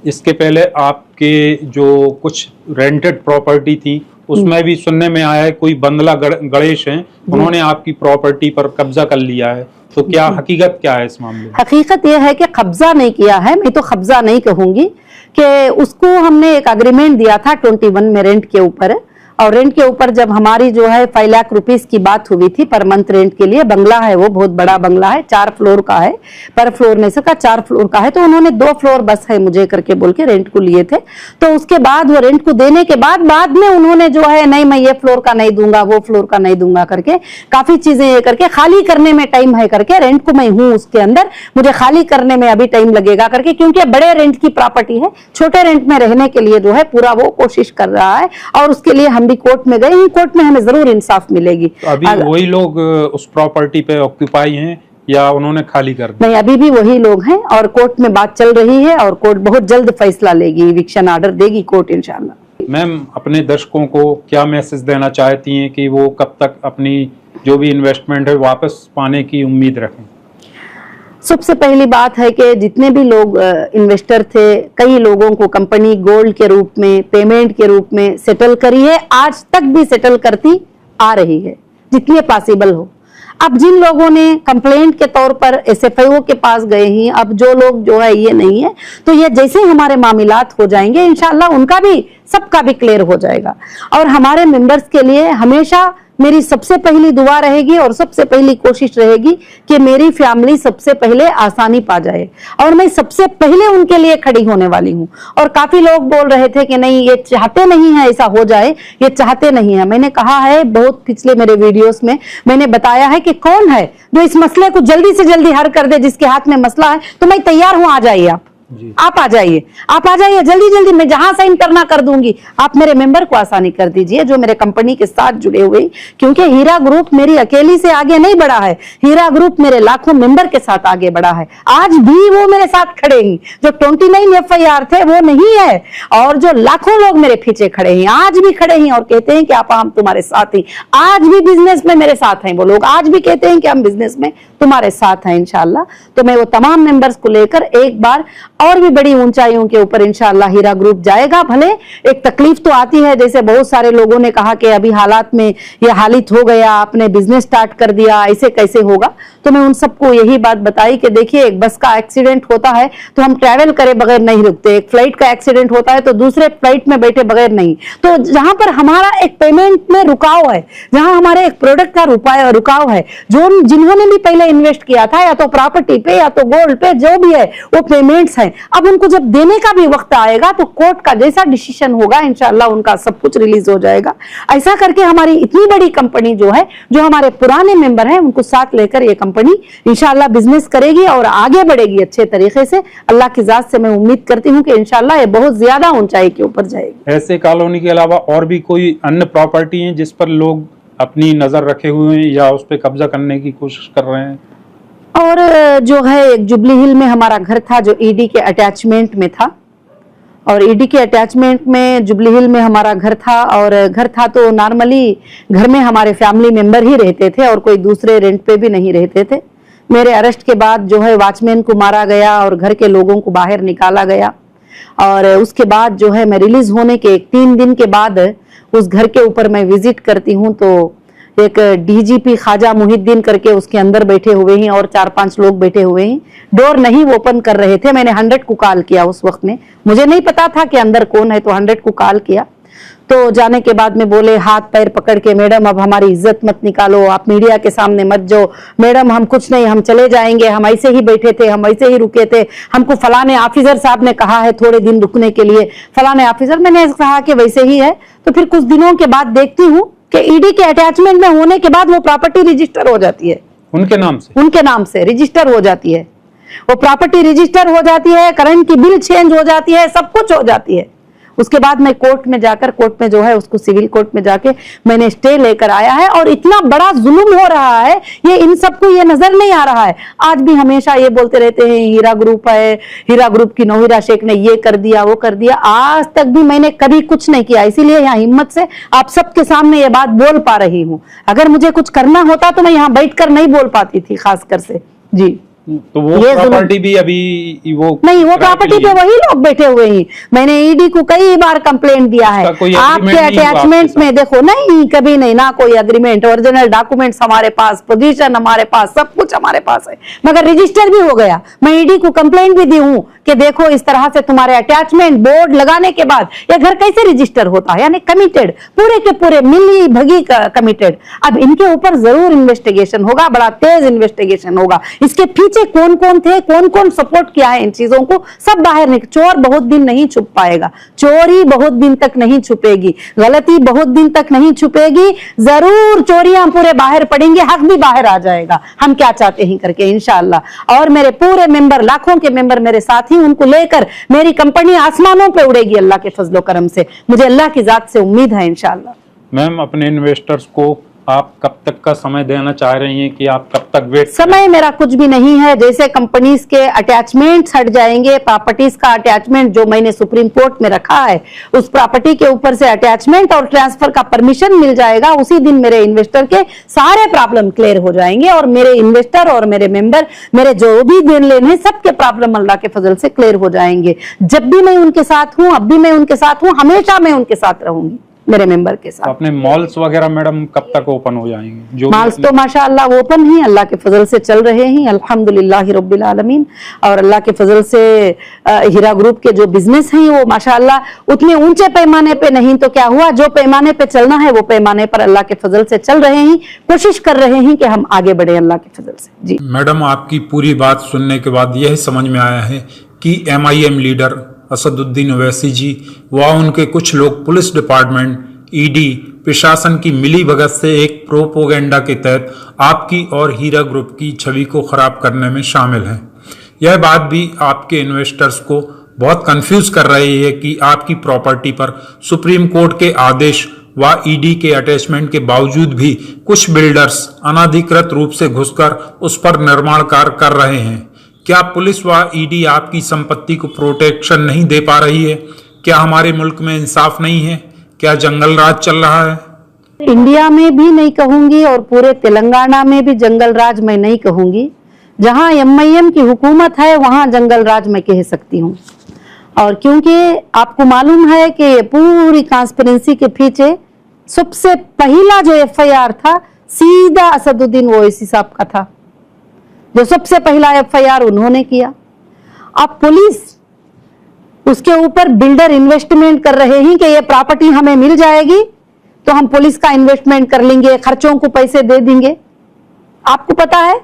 इसके पहले आपके जो कुछ रेंटेड प्रॉपर्टी थी उसमें भी सुनने में आया है कोई बंदला गणेश हैं, उन्होंने आपकी प्रॉपर्टी पर कब्जा कर लिया है, तो क्या हकीकत क्या है इस मामले में?
हकीकत यह है कि कब्जा नहीं किया है, मैं तो कब्जा नहीं कहूंगी, कि उसको हमने एक एग्रीमेंट दिया था 21 में रेंट के ऊपर, और रेंट के ऊपर जब हमारी जो है 5 लाख रुपीस की बात हुई थी पर मंथ रेंट के लिए, बंगला है वो बहुत बड़ा बंगला है, 4 फ्लोर का है, पर फ्लोर नहीं सका 4 फ्लोर का है, तो उन्होंने 2 फ्लोर बस है मुझे करके बोल के रेंट को लिए थे। तो उसके बाद वो रेंट को देने के बाद में उन्होंने जो है नहीं मैं ये फ्लोर का नहीं दूंगा, वो फ्लोर का नहीं दूंगा करके काफी चीजें ये करके, खाली करने में टाइम है करके, रेंट को मैं हूं उसके अंदर, मुझे खाली करने में अभी टाइम लगेगा करके, क्योंकि बड़े रेंट की प्रॉपर्टी है, छोटे रेंट में रहने के लिए जो है पूरा वो कोशिश कर रहा है, और उसके लिए हम भी कोर्ट में गए, कोर्ट में हमें जरूर इंसाफ मिलेगी।
तो अभी वही लोग उस प्रॉपर्टी पे ऑक्यूपाई हैं या उन्होंने खाली कर दिया?
नहीं, अभी भी वही लोग हैं, और कोर्ट में बात चल रही है, और कोर्ट बहुत जल्द फैसला लेगी, इविक्शन ऑर्डर देगी कोर्ट इंशाल्लाह।
मैम, अपने दर्शकों को क्या मैसेज देना चाहती हैं कि वो कब तक अपनी जो भी इन्वेस्टमेंट है वापस पाने की उम्मीद रखें?
सबसे पहली बात है कि जितने भी लोग इन्वेस्टर थे, कई लोगों को कंपनी गोल्ड के रूप में, पेमेंट के रूप में सेटल करी है, आज तक भी सेटल करती आ रही है जितने पॉसिबल हो। अब जिन लोगों ने कंप्लेंट के तौर पर एसएफआईओ के पास गए हैं, अब जो लोग जो है ये नहीं है, तो ये जैसे हमारे मामलात हो जाएंगे इंशाल्लाह उनका भी सबका भी क्लियर हो जाएगा। और हमारे मेंबर्स के लिए हमेशा मेरी सबसे पहली दुआ रहेगी और सबसे पहली कोशिश रहेगी कि मेरी फैमिली सबसे पहले आसानी पा जाए, और मैं सबसे पहले उनके लिए खड़ी होने वाली हूँ। और काफी लोग बोल रहे थे कि नहीं ये चाहते नहीं है ऐसा हो जाए, ये चाहते नहीं है। मैंने कहा है बहुत पिछले मेरे वीडियोस में मैंने बताया है कि कौन है जो इस मसले को जल्दी से जल्दी हल कर दे, जिसके हाथ में मसला है, तो मैं तैयार हूँ, आ जाइए आप आ जाइए, आप आ जाइए जल्दी जल्दी, मैं जहां साइन करना कर दूंगी। आप मेरे मेंबर को आसानी कर दीजिए जो मेरे कंपनी के साथ जुड़े हुए, क्योंकि हीरा ग्रुप मेरी अकेली से आगे नहीं बढ़ा है, हीरा ग्रुप मेरे लाखों मेंबर के साथ आगे बढ़ा है। आज भी वो मेरे साथ खड़े हैं, जो 29 एफआईआर थे वो नहीं है, और जो लाखों लोग मेरे पीछे खड़े हैं, आज भी खड़े हैं और कहते हैं कि आप हम तुम्हारे साथ हैं, आज भी बिजनेस में मेरे साथ हैं वो लोग, आज भी कहते हैं कि हम बिजनेस में तुम्हारे साथ हैं इंशाल्लाह। तो मैं वो तमाम मेंबर्स को लेकर एक बार और भी बड़ी ऊंचाइयों के ऊपर इंशाअल्लाह हीरा ग्रुप जाएगा। भले एक तकलीफ तो आती है, जैसे बहुत सारे लोगों ने कहा कि अभी हालात में ये हालित हो गया, आपने बिजनेस स्टार्ट कर दिया, ऐसे कैसे होगा। तो मैं उन सबको यही बात बताई कि देखिए, एक बस का एक्सीडेंट होता है तो हम ट्रैवल करे बगैर नहीं रुकते, एक फ्लाइट का एक्सीडेंट होता है तो दूसरे फ्लाइट में बैठे बगैर नहीं। तो जहां पर हमारा एक पेमेंट में रुकाव है, जहां हमारे एक प्रोडक्ट का रुकाव है, जो जिन्होंने भी पहले इन्वेस्ट किया था या तो प्रॉपर्टी पे या तो गोल्ड पे, जो भी है वो पेमेंट्स है, अब उनको जब देने का भी वक्त आएगा तो कोर्ट का जैसा डिसीजन होगा इंशाअल्लाह उनका सब कुछ रिलीज हो जाएगा। ऐसा करके हमारी इतनी बड़ी कंपनी जो है, जो हमारे पुराने मेंबर हैं उनको साथ लेकर ये कंपनी इंशाअल्लाह बिजनेस करेगी और आगे बढ़ेगी अच्छे तरीके से। अल्लाह की जात से मैं उम्मीद करती हूँ कि इंशाअल्लाह ये बहुत ज्यादा ऊंचाई के ऊपर जाएगी।
ऐसे कॉलोनी के अलावा और भी कोई अन्य प्रॉपर्टी है जिस पर लोग अपनी नजर रखे हुए हैं या उस पर कब्जा करने की कोशिश कर रहे हैं?
और जो है एक जुबली हिल में हमारा घर था जो ईडी के अटैचमेंट में था, और ईडी के अटैचमेंट में जुबली हिल में हमारा घर था। और घर था तो नॉर्मली घर में हमारे फैमिली मेंबर ही रहते थे और कोई दूसरे रेंट पे भी नहीं रहते थे। मेरे अरेस्ट के बाद जो है वॉचमैन को मारा गया और घर के लोगों को बाहर निकाला गया। और उसके बाद जो है मैं रिलीज होने के 3 दिन के बाद उस घर के ऊपर मैं विजिट करती हूँ तो एक डीजीपी ख्वाजा मुहिद्दीन करके उसके अंदर बैठे हुए हैं और 4-5 लोग बैठे हुए हैं, डोर नहीं ओपन कर रहे थे। मैंने 100 को कॉल किया उस वक्त में, मुझे नहीं पता था कि अंदर कौन है, तो 100 को कॉल किया। तो जाने के बाद में बोले हाथ पैर पकड़ के, मैडम अब हमारी इज्जत मत निकालो, आप मीडिया के सामने मत जाओ, मैडम हम कुछ नहीं, हम चले जाएंगे, हम ऐसे ही बैठे थे, हम ऐसे ही रुके थे, हमको फलाने ऑफिसर साहब ने कहा है थोड़े दिन रुकने के लिए, फलाने ऑफिसर। मैंने कहा कि वैसे ही है। तो फिर कुछ दिनों के बाद देखती हूँ कि ईडी के अटैचमेंट में होने के बाद वो प्रॉपर्टी रजिस्टर हो जाती है, उनके नाम से रजिस्टर हो जाती है, वो प्रॉपर्टी रजिस्टर हो जाती है, करंट की बिल चेंज हो जाती है, सब कुछ हो जाती है। उसके बाद मैं कोर्ट में जाकर, कोर्ट में जो है उसको सिविल कोर्ट में जाके मैंने स्टे लेकर आया है। और इतना बड़ा जुल्म हो रहा है, ये इन सबको ये नजर नहीं आ रहा है। आज भी हमेशा ये बोलते रहते हैं हीरा ग्रुप है, हीरा ग्रुप की नौहिरा शेख ने ये कर दिया वो कर दिया। आज तक भी मैंने कभी कुछ नहीं किया, इसीलिए यहाँ हिम्मत से आप सबके सामने ये बात बोल पा रही हूँ। अगर मुझे कुछ करना होता तो मैं यहाँ बैठकर नहीं बोल पाती थी, खासकर से जी।
तो वो प्रॉपर्टी भी अभी वो
नहीं, वो प्रॉपर्टी पे वही लोग बैठे हुए हैं। मैंने ईडी को कई बार कंप्लेंट दिया है, आपके अटैचमेंट में देखो, नहीं कभी नहीं, ना कोई एग्रीमेंट, ओरिजिनल डॉक्यूमेंट्स हमारे पास, पोजीशन हमारे पास, सब कुछ हमारे पास है, मगर रजिस्टर भी हो गया। मैं ईडी को कंप्लेंट भी दी हूँ कि देखो इस तरह से तुम्हारे अटैचमेंट बोर्ड लगाने के बाद ये घर कैसे रजिस्टर होता है, यानी कमिटेड, पूरे के पूरे मिली भगी कमिटेड। अब इनके ऊपर जरूर इन्वेस्टिगेशन होगा, बड़ा तेज इन्वेस्टिगेशन होगा। इसके पीछे कौन कौन थे, कौन कौन सपोर्ट किया है इन चीजों को, सब बाहर निकल। चोर बहुत दिन नहीं छुप पाएगा, चोरी बहुत दिन तक नहीं छुपेगी, गलती बहुत दिन तक नहीं छुपेगी, जरूर चोरियां पूरे बाहर पड़ेंगी, हक भी बाहर आ जाएगा, हम क्या चाहते हैं करके इंशाअल्लाह। और मेरे पूरे मेंबर, लाखों के मेंबर मेरे साथ ही, उनको लेकर मेरी कंपनी आसमानों पे उड़ेगी अल्लाह के फजलो करम से, मुझे अल्लाह की जात से उम्मीद है इंशाअल्लाह।
मैम, अपने इन्वेस्टर्स को आप कब तक का समय देना चाह रही हैं कि आप कब तक वेट?
समय मेरा कुछ भी नहीं है, जैसे कंपनीज के अटैचमेंट हट जाएंगे, प्रॉपर्टीज का अटैचमेंट जो मैंने सुप्रीम कोर्ट में रखा है, उस प्रॉपर्टी के ऊपर से अटैचमेंट और ट्रांसफर का परमिशन मिल जाएगा, उसी दिन मेरे इन्वेस्टर के सारे प्रॉब्लम क्लियर हो जाएंगे। और मेरे इन्वेस्टर और मेरे मेंबर, मेरे जो भी देन लेन है, सबके प्रॉब्लम अल्लाह के फजल से क्लियर हो जाएंगे। जब भी मैं उनके साथ हूँ, अब भी मैं उनके साथ हूँ, हमेशा मैं उनके साथ रहूंगी मेरे मेंबर के साथ।
तो अपने मॉल्स वगैरह मैडम कब तक ओपन हो जाएंगे? जो
मॉल्स तो माशाअल्लाह ओपन ही अल्लाह के फजल से चल रहे हैं, अल्हम्दुलिल्लाह रब्बिल आलमीन। और अल्लाह के फजल से हीरा ग्रुप के जो बिजनेस हैं वो माशाअल्लाह उतने ऊंचे पैमाने पे नहीं, तो क्या हुआ, जो पैमाने पे चलना है वो पैमाने पर अल्लाह के फजल से चल रहे हैं, कोशिश कर रहे हैं कि हम आगे बढ़े अल्लाह के फजल से जी।
मैडम, आपकी पूरी बात सुनने के बाद यह समझ में आया है कि MIM लीडर असदुद्दीन ओवैसी जी व उनके कुछ लोग पुलिस डिपार्टमेंट, ईडी, प्रशासन की मिली भगत से एक प्रोपोगेंडा के तहत आपकी और हीरा ग्रुप की छवि को खराब करने में शामिल हैं। यह बात भी आपके इन्वेस्टर्स को बहुत कंफ्यूज कर रही है कि आपकी प्रॉपर्टी पर सुप्रीम कोर्ट के आदेश व ईडी के अटैचमेंट के बावजूद भी कुछ बिल्डर्स अनाधिकृत रूप से घुसकर उस पर निर्माण कार्य कर रहे हैं। क्या पुलिस व ईडी आपकी संपत्ति को प्रोटेक्शन नहीं दे पा रही है? क्या हमारे मुल्क में इंसाफ नहीं है? क्या जंगल राज चल रहा है?
इंडिया में भी नहीं कहूंगी और पूरे तेलंगाना में भी जंगल राज मैं नहीं कहूंगी। जहां एमआईएम की हुकूमत है वहां जंगल राज मैं कह सकती हूँ। और क्योंकि आपको मालूम है कि ये पूरी ट्रांसपेरेंसी के पीछे सबसे पहला जो एफआईआर था सीधा असदुद्दीन ओवैसी साहब का था, जो सबसे पहला एफआईआर उन्होंने किया। अब पुलिस उसके ऊपर बिल्डर इन्वेस्टमेंट कर रहे हैं कि ये प्रॉपर्टी हमें मिल जाएगी तो हम पुलिस का इन्वेस्टमेंट कर लेंगे, खर्चों को पैसे दे देंगे। आपको पता है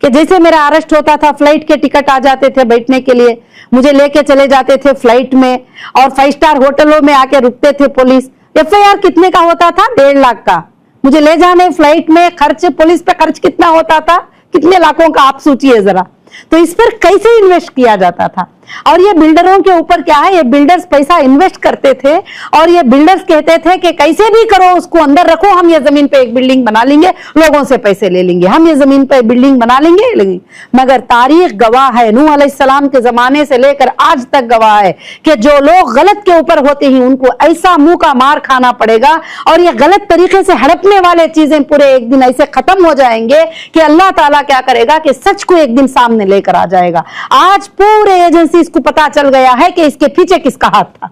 कि जैसे मेरा अरेस्ट होता था, फ्लाइट के टिकट आ जाते थे बैठने के लिए, मुझे लेके चले जाते थे फ्लाइट में और 5 स्टार होटलों में आके रुकते थे पुलिस। एफआईआर कितने का होता था? 1.5 लाख का। मुझे ले जाने फ्लाइट में खर्च, पुलिस पे खर्च कितना होता था? कितने लाखों का आप सोचिए जरा। तो इस पर कैसे इन्वेस्ट किया जाता था? और ये बिल्डरों के ऊपर क्या है, ये बिल्डर्स पैसा इन्वेस्ट करते थे और ये बिल्डर्स कहते थे कि कैसे भी करो उसको अंदर रखो, हम ये जमीन पे एक बिल्डिंग बना लेंगे, लोगों से पैसे ले लेंगे, हम ये जमीन पे बिल्डिंग बना लेंगे। मगर तारीख गवाह है, नूह अलैहिस्सलाम के जमाने से लेकर आज तक गवाह है कि जो लोग गलत के ऊपर होते हैं उनको ऐसा मुंह का मार खाना पड़ेगा और ये गलत तरीके से हड़पने वाले चीजें पूरे एक दिन ऐसे खत्म हो जाएंगे कि अल्लाह ताला क्या करेगा कि सच को एक दिन सामने लेकर आ जाएगा। आज पूरे एजेंसी इसको पता चल गया है कि इसके पीछे किसका हाथ था।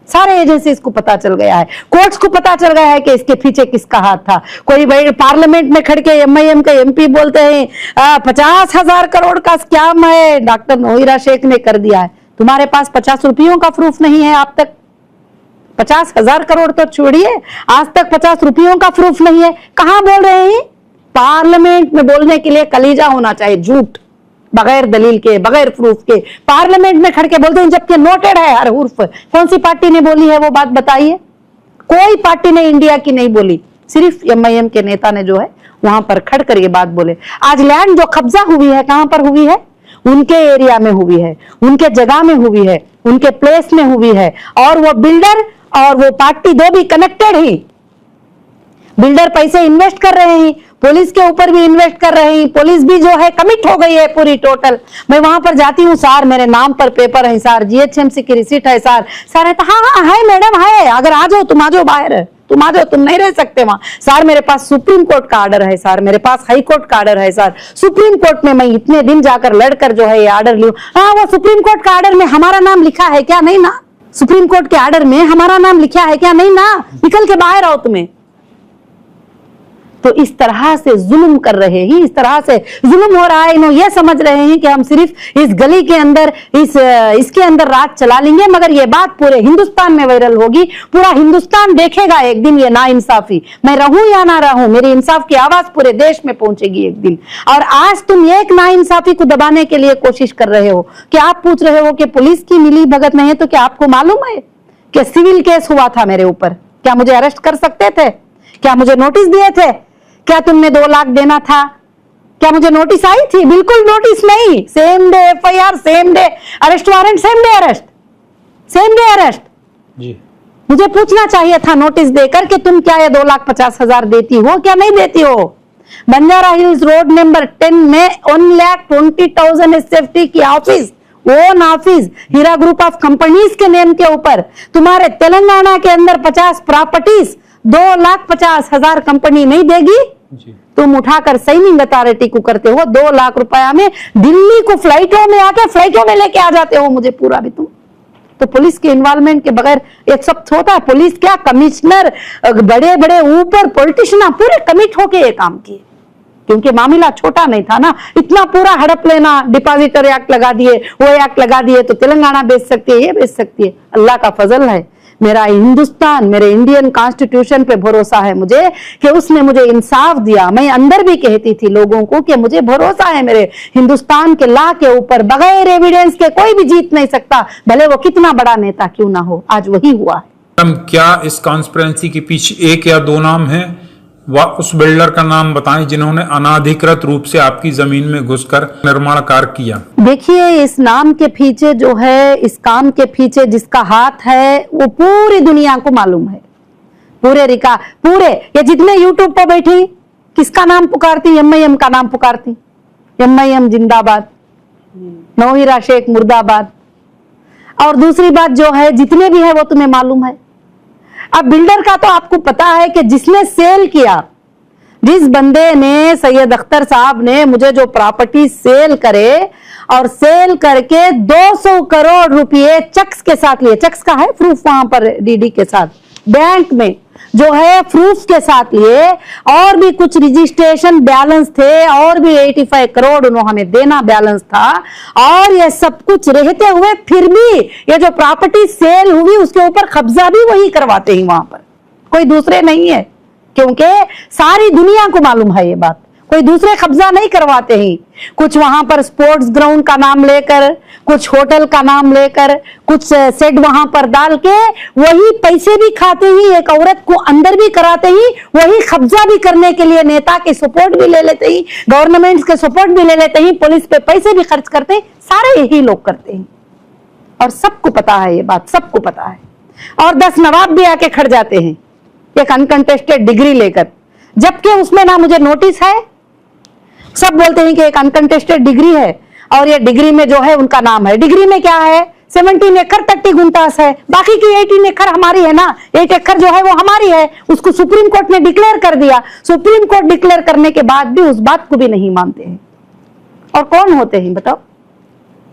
सारे एजेंसीज को पता चल गया है, कोर्ट्स को पता चल गया है कि इसके पीछे किसका हाथ था। कोई भाई पार्लियामेंट में खड़ के एमआईएम के एमपी बोलते हैं 50,000 करोड़ का स्कैम है, डॉक्टर नौहिरा शेख ने कर दिया है। तुम्हारे पास 50 रुपयों का प्रूफ नहीं है आप तक। 50,000 करोड़ तो छोड़िए, आज तक 50 रुपयों का प्रूफ नहीं है। कहां बोल रहे हैं? पार्लियामेंट में बोलने के लिए कलीजा होना चाहिए, झूठ, बगैर दलील के, बगैर प्रूफ के पार्लियामेंट में खड़ के बोलते हैं, जबकि नोटेड है हर उर्फ। कौन सी पार्टी ने बोली है वो बात बताइए? कोई पार्टी ने इंडिया की नहीं बोली, सिर्फ एमआईएम के नेता ने जो है वहां पर खड़ कर ये बात बोले। आज लैंड जो कब्जा हुई है कहां पर हुई है? उनके एरिया में हुई है, उनके जगह में हुई है, उनके प्लेस में हुई है। और वो बिल्डर और वो पार्टी दो भी कनेक्टेड ही। बिल्डर पैसे इन्वेस्ट कर रहे हैं, पुलिस के ऊपर भी इन्वेस्ट कर रहे हैं, पुलिस भी जो है कमिट हो गई है पूरी टोटल। मैं वहां पर जाती हूँ, सर मेरे नाम पर पेपर है सर, जीएचएमसी की रिसीट है सर। सर है तो हाँ हाँ है मैडम है, अगर आ जाओ तुम, आ जाओ बाहर, तुम आ जाओ, तुम नहीं रह सकते वहां। सर मेरे पास सुप्रीम कोर्ट का ऑर्डर है सर, मेरे पास हाई कोर्ट का ऑर्डर है सर, सुप्रीम कोर्ट में मैं इतने दिन जाकर लड़कर जो है ये ऑर्डर लूं। हाँ वो सुप्रीम कोर्ट का ऑर्डर में हमारा नाम लिखा है क्या? नहीं ना। सुप्रीम कोर्ट के ऑर्डर में हमारा नाम लिखा है क्या? नहीं ना। निकल के बाहर आओ तुम्हें। तो इस तरह से जुल्म कर रहे हैं, इस तरह से जुल्म हो रहा है। इन्हों ये समझ रहे हैं कि हम सिर्फ इस गली के अंदर इसके अंदर राज चला लेंगे, मगर ये बात पूरे हिंदुस्तान में वायरल होगी। पूरा हिंदुस्तान देखेगा एक दिन ये नाइंसाफी। मैं रहूं या ना रहूं, मेरी इंसाफ की आवाज पूरे देश में पहुंचेगी एक दिन। और आज तुम एक नाइंसाफी को दबाने के लिए कोशिश कर रहे हो कि आप पूछ रहे हो कि पुलिस की मिली भगत नहीं है, तो क्या आपको मालूम है कि सिविल केस हुआ था मेरे ऊपर? क्या मुझे अरेस्ट कर सकते थे? क्या मुझे नोटिस दिए थे? क्या तुमने 2 लाख देना था? क्या मुझे नोटिस आई थी? बिल्कुल नोटिस नहीं। Same day FIR, same day arrest warrant, same day arrest, same day arrest. जी मुझे पूछना चाहिए था नोटिस देकर कि तुम क्या ये 2,50,000 देती हो, क्या नहीं देती हो? बंजारा हिल्स रोड नंबर 10 में 1,20,000 एसएफटी की office, own office, Heera group of companies के नेम के ऊपर। तुम्हारे तेलंगाना के अंदर 50 प्रॉपर्टीज, 2,50,000 कंपनी नहीं देगी? तुम उठाकर साइनिंग अथॉरिटी को करते हो 2 लाख रुपया में, दिल्ली को फ्लाइटों में आके फ्लाइटों में लेके आ जाते हो मुझे पूरा भी तुम। तो पुलिस के इन्वॉल्वमेंट के बगैर एक सब होता है? पुलिस क्या, कमिश्नर, बड़े बड़े ऊपर पॉलिटिशियन पूरे कमिट होके ये काम किए, क्योंकि मामला छोटा नहीं था ना। इतना पूरा हड़प लेना, डिपॉजिटर एक्ट लगा दिए, वो एक्ट लगा दिए तो तेलंगाना बेच सकती है, ये बेच सकती है। अल्लाह का फजल है, मेरा हिंदुस्तान, मेरे इंडियन कॉन्स्टिट्यूशन पे भरोसा है मुझे कि उसने मुझे इंसाफ दिया। मैं अंदर भी कहती थी लोगों को कि मुझे भरोसा है मेरे हिंदुस्तान के लॉ के ऊपर, बगैर एविडेंस के कोई भी जीत नहीं सकता, भले वो कितना बड़ा नेता क्यों ना हो। आज वही हुआ है।
क्या इस कॉन्स्पिरेंसी के पीछे 1 या 2 नाम है? उस बिल्डर का नाम बताएं जिन्होंने अनाधिकृत रूप से आपकी जमीन में घुसकर निर्माण कार्य किया।
देखिए इस नाम के पीछे जो है, इस काम के पीछे जिसका हाथ है वो पूरी दुनिया को मालूम है। पूरे ये जितने यूट्यूब पर बैठी किसका नाम पुकारती? एमआईएम का नाम पुकारती। एमआईएम जिंदाबाद, नौहिरा शेख मुर्दाबाद। और दूसरी बात जो है, जितने भी है वो तुम्हें मालूम है। अब बिल्डर का तो आपको पता है कि जिसने सेल किया, जिस बंदे ने, सैयद अख्तर साहब ने मुझे जो प्रॉपर्टी सेल करे और सेल करके 200 करोड़ रुपए चेक्स के साथ लिए, चेक्स का है प्रूफ वहां पर डीडी के साथ, बैंक में जो है प्रूफ के साथ लिए, और भी कुछ रजिस्ट्रेशन बैलेंस थे, और भी 85 करोड़ उन्होंने देना बैलेंस था, और ये सब कुछ रहते हुए फिर भी ये जो प्रॉपर्टी सेल हुई उसके ऊपर कब्जा भी वही करवाते हैं वहां पर, कोई दूसरे नहीं है, क्योंकि सारी दुनिया को मालूम है ये बात, कोई दूसरे कब्जा नहीं करवाते हैं। कुछ वहां पर स्पोर्ट्स ग्राउंड का नाम लेकर, कुछ होटल का नाम लेकर, कुछ सेट वहां पर डाल के वही पैसे भी खाते ही, एक औरत को अंदर भी कराते ही, वही कब्जा भी करने के लिए नेता के सपोर्ट भी ले लेते ही, गवर्नमेंट के सपोर्ट भी ले लेते ही, पुलिस पे पैसे भी खर्च करते हैं, सारे यही लोग करते हैं। और सबको पता है ये बात, सबको पता है। और 10 नवाब भी आके खड़ जाते हैं एक अनकंटेस्टेड डिग्री लेकर, जबकि उसमें ना मुझे नोटिस है। सब बोलते हैं कि एक अनकंटेस्टेड डिग्री है और ये डिग्री में जो है उनका नाम है। डिग्री में क्या है? 17 एकड़ 30 गुंटास है, बाकी की 18 एकड़ हमारी है ना, 8 एकड़ जो है वो हमारी है। उसको सुप्रीम कोर्ट ने डिक्लेयर कर दिया। सुप्रीम कोर्ट डिक्लेयर करने के बाद भी उस बात को भी नहीं मानते हैं। और कौन होते हैं बताओ?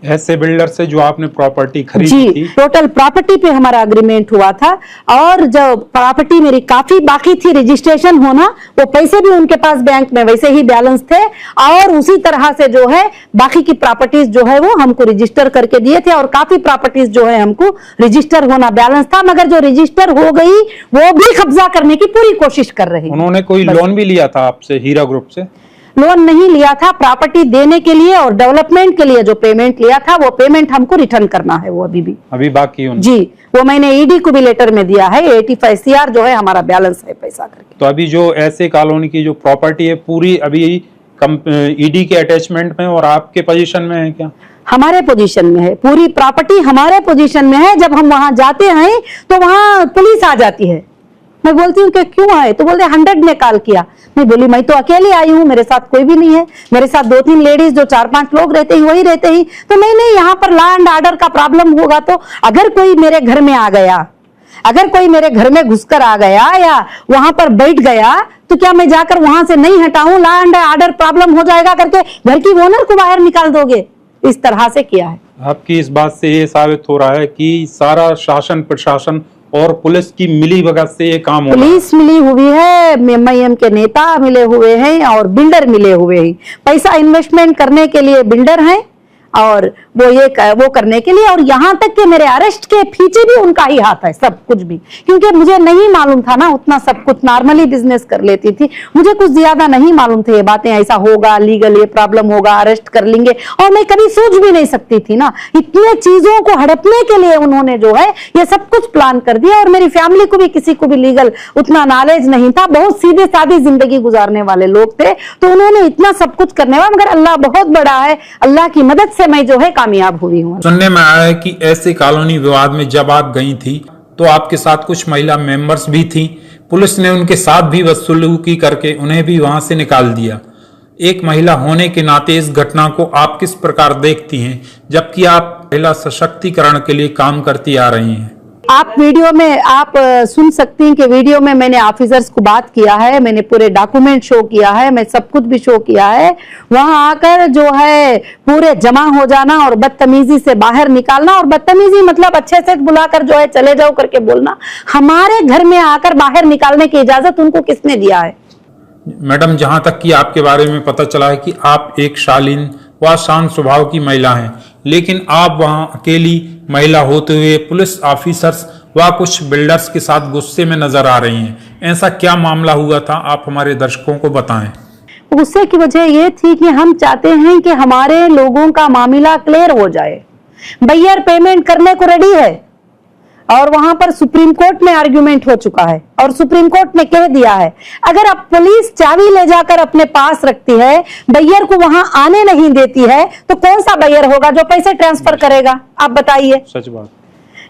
ऐसे बिल्डर से जो आपने प्रॉपर्टी खरीदी
जी,
थी?
टोटल प्रॉपर्टी पे हमारा अग्रीमेंट हुआ था, और जो प्रॉपर्टी मेरी काफी बाकी थी रजिस्ट्रेशन होना, वो पैसे भी उनके पास बैंक में वैसे ही बैलेंस थे, और उसी तरह से जो है बाकी की प्रॉपर्टीज जो है वो हमको रजिस्टर करके दिए थे, और काफी प्रॉपर्टीज जो है हमको रजिस्टर होना बैलेंस था, मगर जो रजिस्टर हो गई वो भी कब्जा करने की पूरी कोशिश कर रहे हैं।
उन्होंने कोई लोन भी लिया था आपसे, हीरा ग्रुप से?
लोन नहीं लिया था, प्रॉपर्टी देने के लिए और डेवलपमेंट के लिए जो पेमेंट लिया था वो पेमेंट हमको रिटर्न करना है, वो अभी बाकी है। जी, वो मैंने ईडी को भी लेटर में दिया है, 85 CR जो है हमारा बैलेंस है पैसा करके।
तो अभी जो ऐसे कॉलोनी की जो प्रॉपर्टी है पूरी अभी ईडी के अटैचमेंट में और आपके पोजीशन में है क्या?
हमारे पोजीशन में है, पूरी प्रॉपर्टी हमारे पोजीशन में है। जब हम वहां जाते हैं तो वहां पुलिस आ जाती है। मैं बोलती हूँ कि क्यों आए? तो बोलते 100 ने कॉल किया। मैं बोली मैं तो अकेली आई हूँ, मेरे साथ कोई भी नहीं है, मेरे साथ 2-3 लेडीज जो 4-5 लोग रहते हैं वही रहते हैं। तो नहीं, यहाँ पर लॉ एंड ऑर्डर का प्रॉब्लम होगा, तो अगर कोई मेरे घर में आ गया, अगर कोई मेरे घर में घुसकर आ गया या वहां पर बैठ गया, तो क्या मैं जाकर वहां से नहीं हटाऊं? लॉ एंड ऑर्डर प्रॉब्लम हो जाएगा करके घर की ओनर को बाहर निकाल दोगे? इस तरह से किया है।
आपकी इस बात से ये साबित हो रहा है कि सारा शासन प्रशासन और पुलिस की मिली भगत से ये काम हो रहा है।
पुलिस मिली हुई है, एमआईएम के नेता मिले हुए हैं और बिल्डर मिले हुए हैं। पैसा इन्वेस्टमेंट करने के लिए बिल्डर हैं और वो करने के लिए, और यहाँ तक कि मेरे अरेस्ट के पीछे भी उनका ही हाथ है सब कुछ भी, क्योंकि मुझे नहीं मालूम था ना उतना सब कुछ। नॉर्मली बिजनेस कर लेती थी, मुझे कुछ ज्यादा नहीं मालूम थे ये बातें, ऐसा होगा, लीगल ये प्रॉब्लम होगा, अरेस्ट कर लेंगे, और मैं कभी सोच भी नहीं सकती थी ना। इतने चीजों को हड़पने के लिए उन्होंने जो है ये सब कुछ प्लान कर दिया। और मेरी फैमिली को भी, किसी को भी लीगल उतना नॉलेज नहीं था, बहुत सीधे सादी जिंदगी गुजारने वाले लोग थे, तो उन्होंने इतना सब कुछ करने वाला, मगर अल्लाह बहुत बड़ा है, अल्लाह की मदद से मैं जो है कामयाब हुई हूँ।
सुनने में आया है कि ऐसे कॉलोनी विवाद में जब आप गई थी तो आपके साथ कुछ महिला मेंबर्स भी थी, पुलिस ने उनके साथ भी बदसलूकी करके उन्हें भी वहां से निकाल दिया। एक महिला होने के नाते इस घटना को आप किस प्रकार देखती हैं, जबकि आप महिला सशक्तिकरण के लिए काम करती आ रही हैं?
आप वीडियो में आप सुन सकती हैं कि वीडियो में मैंने ऑफिसर्स को बात किया है, मैंने पूरे डॉक्यूमेंट शो किया है, मैं सब कुछ भी शो किया है। वहां आकर जो है पूरे जमा हो जाना और बदतमीजी से बाहर निकालना, और बदतमीजी मतलब अच्छे से बुलाकर जो है चले जाओ करके बोलना, हमारे घर में आकर बाहर निकालने की इजाजत उनको किसने दिया है?
मैडम, जहां तक कि आपके बारे में पता चला है कि आप एक शालीन व शांत स्वभाव की महिला हैं, लेकिन आप वहां अकेली महिला होते हुए पुलिस ऑफिसर्स व कुछ बिल्डर्स के साथ गुस्से में नजर आ रही हैं। ऐसा क्या मामला हुआ था, आप हमारे दर्शकों को बताएं।
गुस्से की वजह ये थी कि हम चाहते हैं कि हमारे लोगों का मामला क्लियर हो जाए। बैयर पेमेंट करने को रेडी है, और वहां पर सुप्रीम कोर्ट में आर्ग्यूमेंट हो चुका है, और सुप्रीम कोर्ट ने कह दिया है अगर अब पुलिस चाबी ले जाकर अपने पास रखती है, बैयर को वहां आने नहीं देती है, तो कौन सा बैयर होगा जो पैसे ट्रांसफर करेगा? आप बताइए।
सच बात।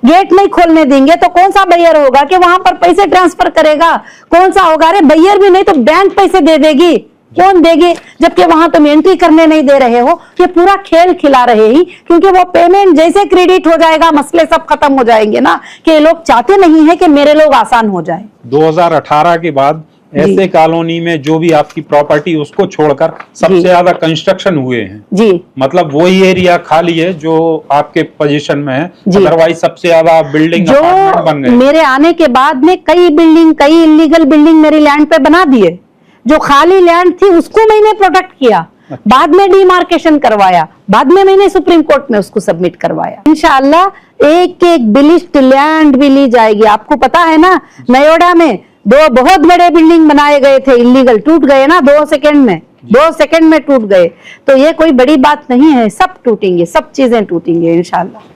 गेट नहीं खोलने देंगे तो कौन सा बैयर होगा कि वहां पर पैसे ट्रांसफर करेगा? कौन सा होगा? अरे बैयर भी नहीं तो बैंक पैसे दे देगी, कौन देगी? जबकि वहां तुम एंट्री करने नहीं दे रहे हो। ये पूरा खेल खिला रहे ही, क्योंकि वो पेमेंट जैसे क्रेडिट हो जाएगा मसले सब खत्म हो जाएंगे ना, कि लोग चाहते नहीं है कि मेरे लोग आसान हो जाए।
2018 के बाद ऐसे कॉलोनी में जो भी आपकी प्रॉपर्टी उसको छोड़कर सबसे ज्यादा कंस्ट्रक्शन हुए हैं
जी,
मतलब वही एरिया खाली है जो आपके पोजीशन में है, अदरवाइज सबसे ज्यादा बिल्डिंग अपार्टमेंट बन गए।
मेरे आने के बाद में कई इलीगल बिल्डिंग मेरी लैंड पे बना दिए। जो खाली लैंड थी उसको मैंने प्रोटेक्ट किया, बाद में डिमार्केशन करवाया, बाद में मैंने सुप्रीम कोर्ट में उसको सबमिट करवाया। इंशाअल्लाह एक एक बिलिस्ट लैंड भी ली जाएगी। आपको पता है ना, नयोडा में 2 बहुत बड़े बिल्डिंग बनाए गए थे इलीगल, टूट गए ना 2 सेकंड में टूट गए। तो ये कोई बड़ी बात नहीं है, सब टूटेंगे, सब चीजें टूटेंगे इंशाअल्लाह।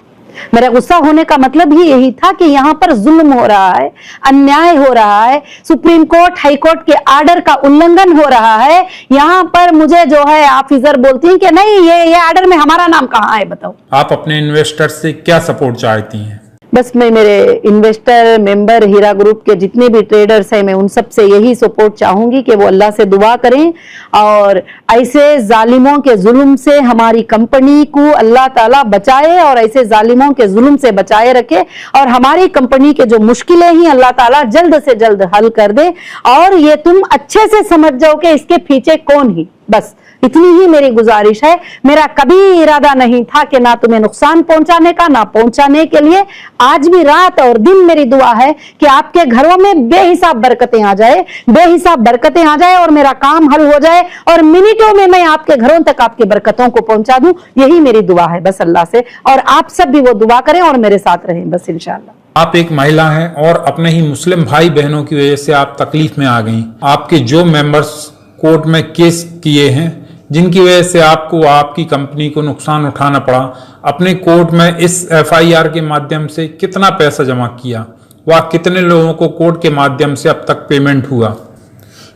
मेरा गुस्सा होने का मतलब ही यही था कि यहाँ पर जुल्म हो रहा है, अन्याय हो रहा है, सुप्रीम कोर्ट हाई कोर्ट के आर्डर का उल्लंघन हो रहा है। यहाँ पर मुझे जो है ऑफिसर बोलती हैं कि नहीं ये आर्डर में हमारा नाम कहाँ है, बताओ।
आप अपने इन्वेस्टर से क्या सपोर्ट चाहती हैं?
बस मैं मेरे इन्वेस्टर मेंबर हीरा ग्रुप के जितने भी ट्रेडर्स हैं, मैं उन सब से यही सपोर्ट चाहूंगी कि वो अल्लाह से दुआ करें और ऐसे जालिमों के जुल्म से हमारी कंपनी को अल्लाह ताला बचाए और ऐसे जालिमों के जुल्म से बचाए रखे और हमारी कंपनी के जो मुश्किलें ही अल्लाह ताला जल्द से जल्द हल कर दे और ये तुम अच्छे से समझ जाओ कि इसके पीछे कौन ही। बस इतनी ही मेरी गुजारिश है। मेरा कभी इरादा नहीं था कि ना तुम्हें नुकसान पहुंचाने का, ना पहुंचाने के लिए। आज भी रात और दिन मेरी दुआ है कि आपके घरों में बेहिसाब बरकतें आ जाए, बेहिसाब बरकतें आ जाए और मेरा काम हल हो जाए और मिनटों में मैं आपके घरों तक आपकी बरकतों को पहुंचा दूं। यही मेरी दुआ है बस अल्लाह से, और आप सब भी वो दुआ करें और मेरे साथ रहें बस इंशाअल्लाह।
आप एक महिला हैं और अपने ही मुस्लिम भाई बहनों की वजह से आप तकलीफ में आ गई। आपके जो मेंबर्स कोर्ट में केस किए हैं जिनकी वजह से आपको आपकी कंपनी को नुकसान उठाना पड़ा, अपने कोर्ट में इस FIR के माध्यम से कितना पैसा जमा किया, वह कितने लोगों को कोर्ट के माध्यम से अब तक पेमेंट हुआ?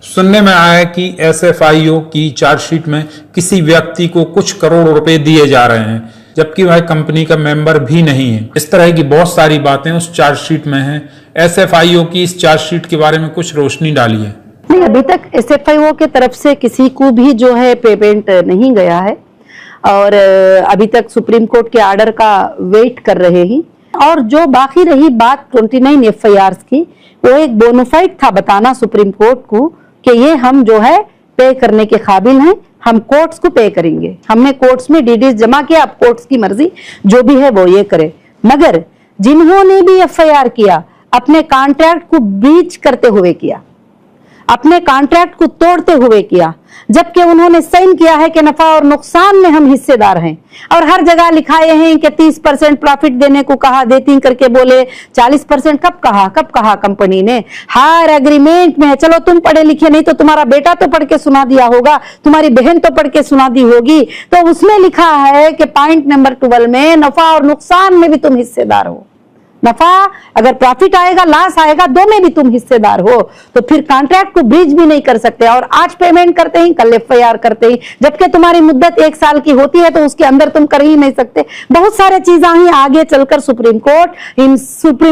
सुनने में आया कि SFIO की चार्जशीट में किसी व्यक्ति को कुछ करोड़ रुपए दिए जा रहे हैं जबकि वह कंपनी का मेंबर भी नहीं है। इस तरह की बहुत सारी बातें उस चार्जशीट में हैं। SFIO की इस चार्जशीट के बारे में कुछ रोशनी डालिए।
नहीं, अभी तक SFIO के तरफ से किसी को भी जो है पेमेंट नहीं गया है और अभी तक सुप्रीम कोर्ट के आर्डर का वेट कर रहे हैं। और जो बाकी रही बात 29 FIRs की, वो एक बोनाफाइड था बताना सुप्रीम कोर्ट को कि ये हम जो है पे करने के काबिल हैं, हम कोर्ट्स को पे करेंगे। हमने कोर्ट्स में DDs जमा किया, अब कोर्ट्स की मर्जी जो भी है वो ये करे। मगर जिन्होंने भी FIR किया अपने कॉन्ट्रैक्ट को ब्रीच करते हुए किया, अपने कॉन्ट्रैक्ट को तोड़ते हुए किया, जबकि उन्होंने साइन किया है कि नफा और नुकसान में हम हिस्सेदार हैं और हर जगह लिखाए हैं कि 30% प्रॉफिट देने को कहा, देती करके बोले 40%। कब कहा कंपनी ने? हर एग्रीमेंट में है। चलो तुम पढ़े लिखे नहीं तो तुम्हारा बेटा तो पढ़ के सुना दिया होगा, तुम्हारी बहन तो पढ़ के सुना दी होगी, तो उसमें लिखा है कि पॉइंट नंबर 12 में नफा और नुकसान में भी तुम हिस्सेदार हो। नफा अगर प्रॉफिट आएगा, लॉस आएगा, दो में भी तुम हिस्सेदार हो। तो फिर कॉन्ट्रैक्ट को ब्रीच भी नहीं कर सकते और आज पेमेंट करते ही कल FIR करते ही, जबकि तुम्हारी मुद्दत 1 साल की होती है तो उसके अंदर तुम कर ही नहीं सकते। बहुत सारे चीजें ही आगे चलकर सुप्रीम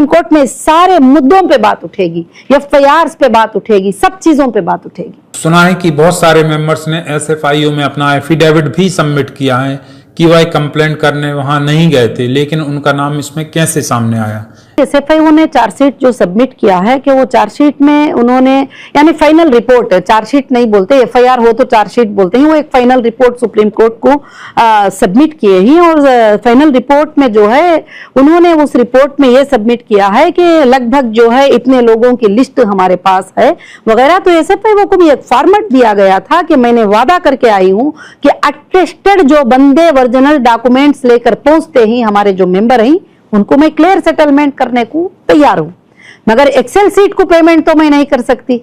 कोर्ट में सारे मुद्दों पे बात उठेगी, FIRs पे बात उठेगी, सब चीजों पे बात उठेगी।
सुना है कि बहुत सारे मेंबर्स ने SFIO में अपना एफिडेविट भी सबमिट किया है कि वह कंप्लेंट करने वहां नहीं गए थे, लेकिन उनका नाम इसमें कैसे सामने आया?
SFIO ने चार्जशीट जो सबमिट किया है कि वो चार्जशीट में उन्होंने, यानी फाइनल रिपोर्ट, चार्जशीट नहीं बोलते, FIR हो तो चार्जशीट बोलते हैं, वो एक फाइनल रिपोर्ट सुप्रीम कोर्ट को सबमिट किए ही। और फाइनल रिपोर्ट में जो है उन्होंने उस रिपोर्ट में ये सबमिट किया है कि लगभग जो है इतने लोगों की लिस्ट हमारे पास है वगैरह। तो SFIO को भी एक फॉर्मेट दिया गया था कि मैंने वादा करके आई हूँ कि अटेस्टेड जो बंदे ओरिजिनल डॉक्यूमेंट्स लेकर पहुंचते ही हमारे जो मेंबर हैं उनको मैं क्लियर सेटलमेंट करने को तैयार हूं। मगर एक्सेल सीट को पेमेंट तो मैं नहीं कर सकती।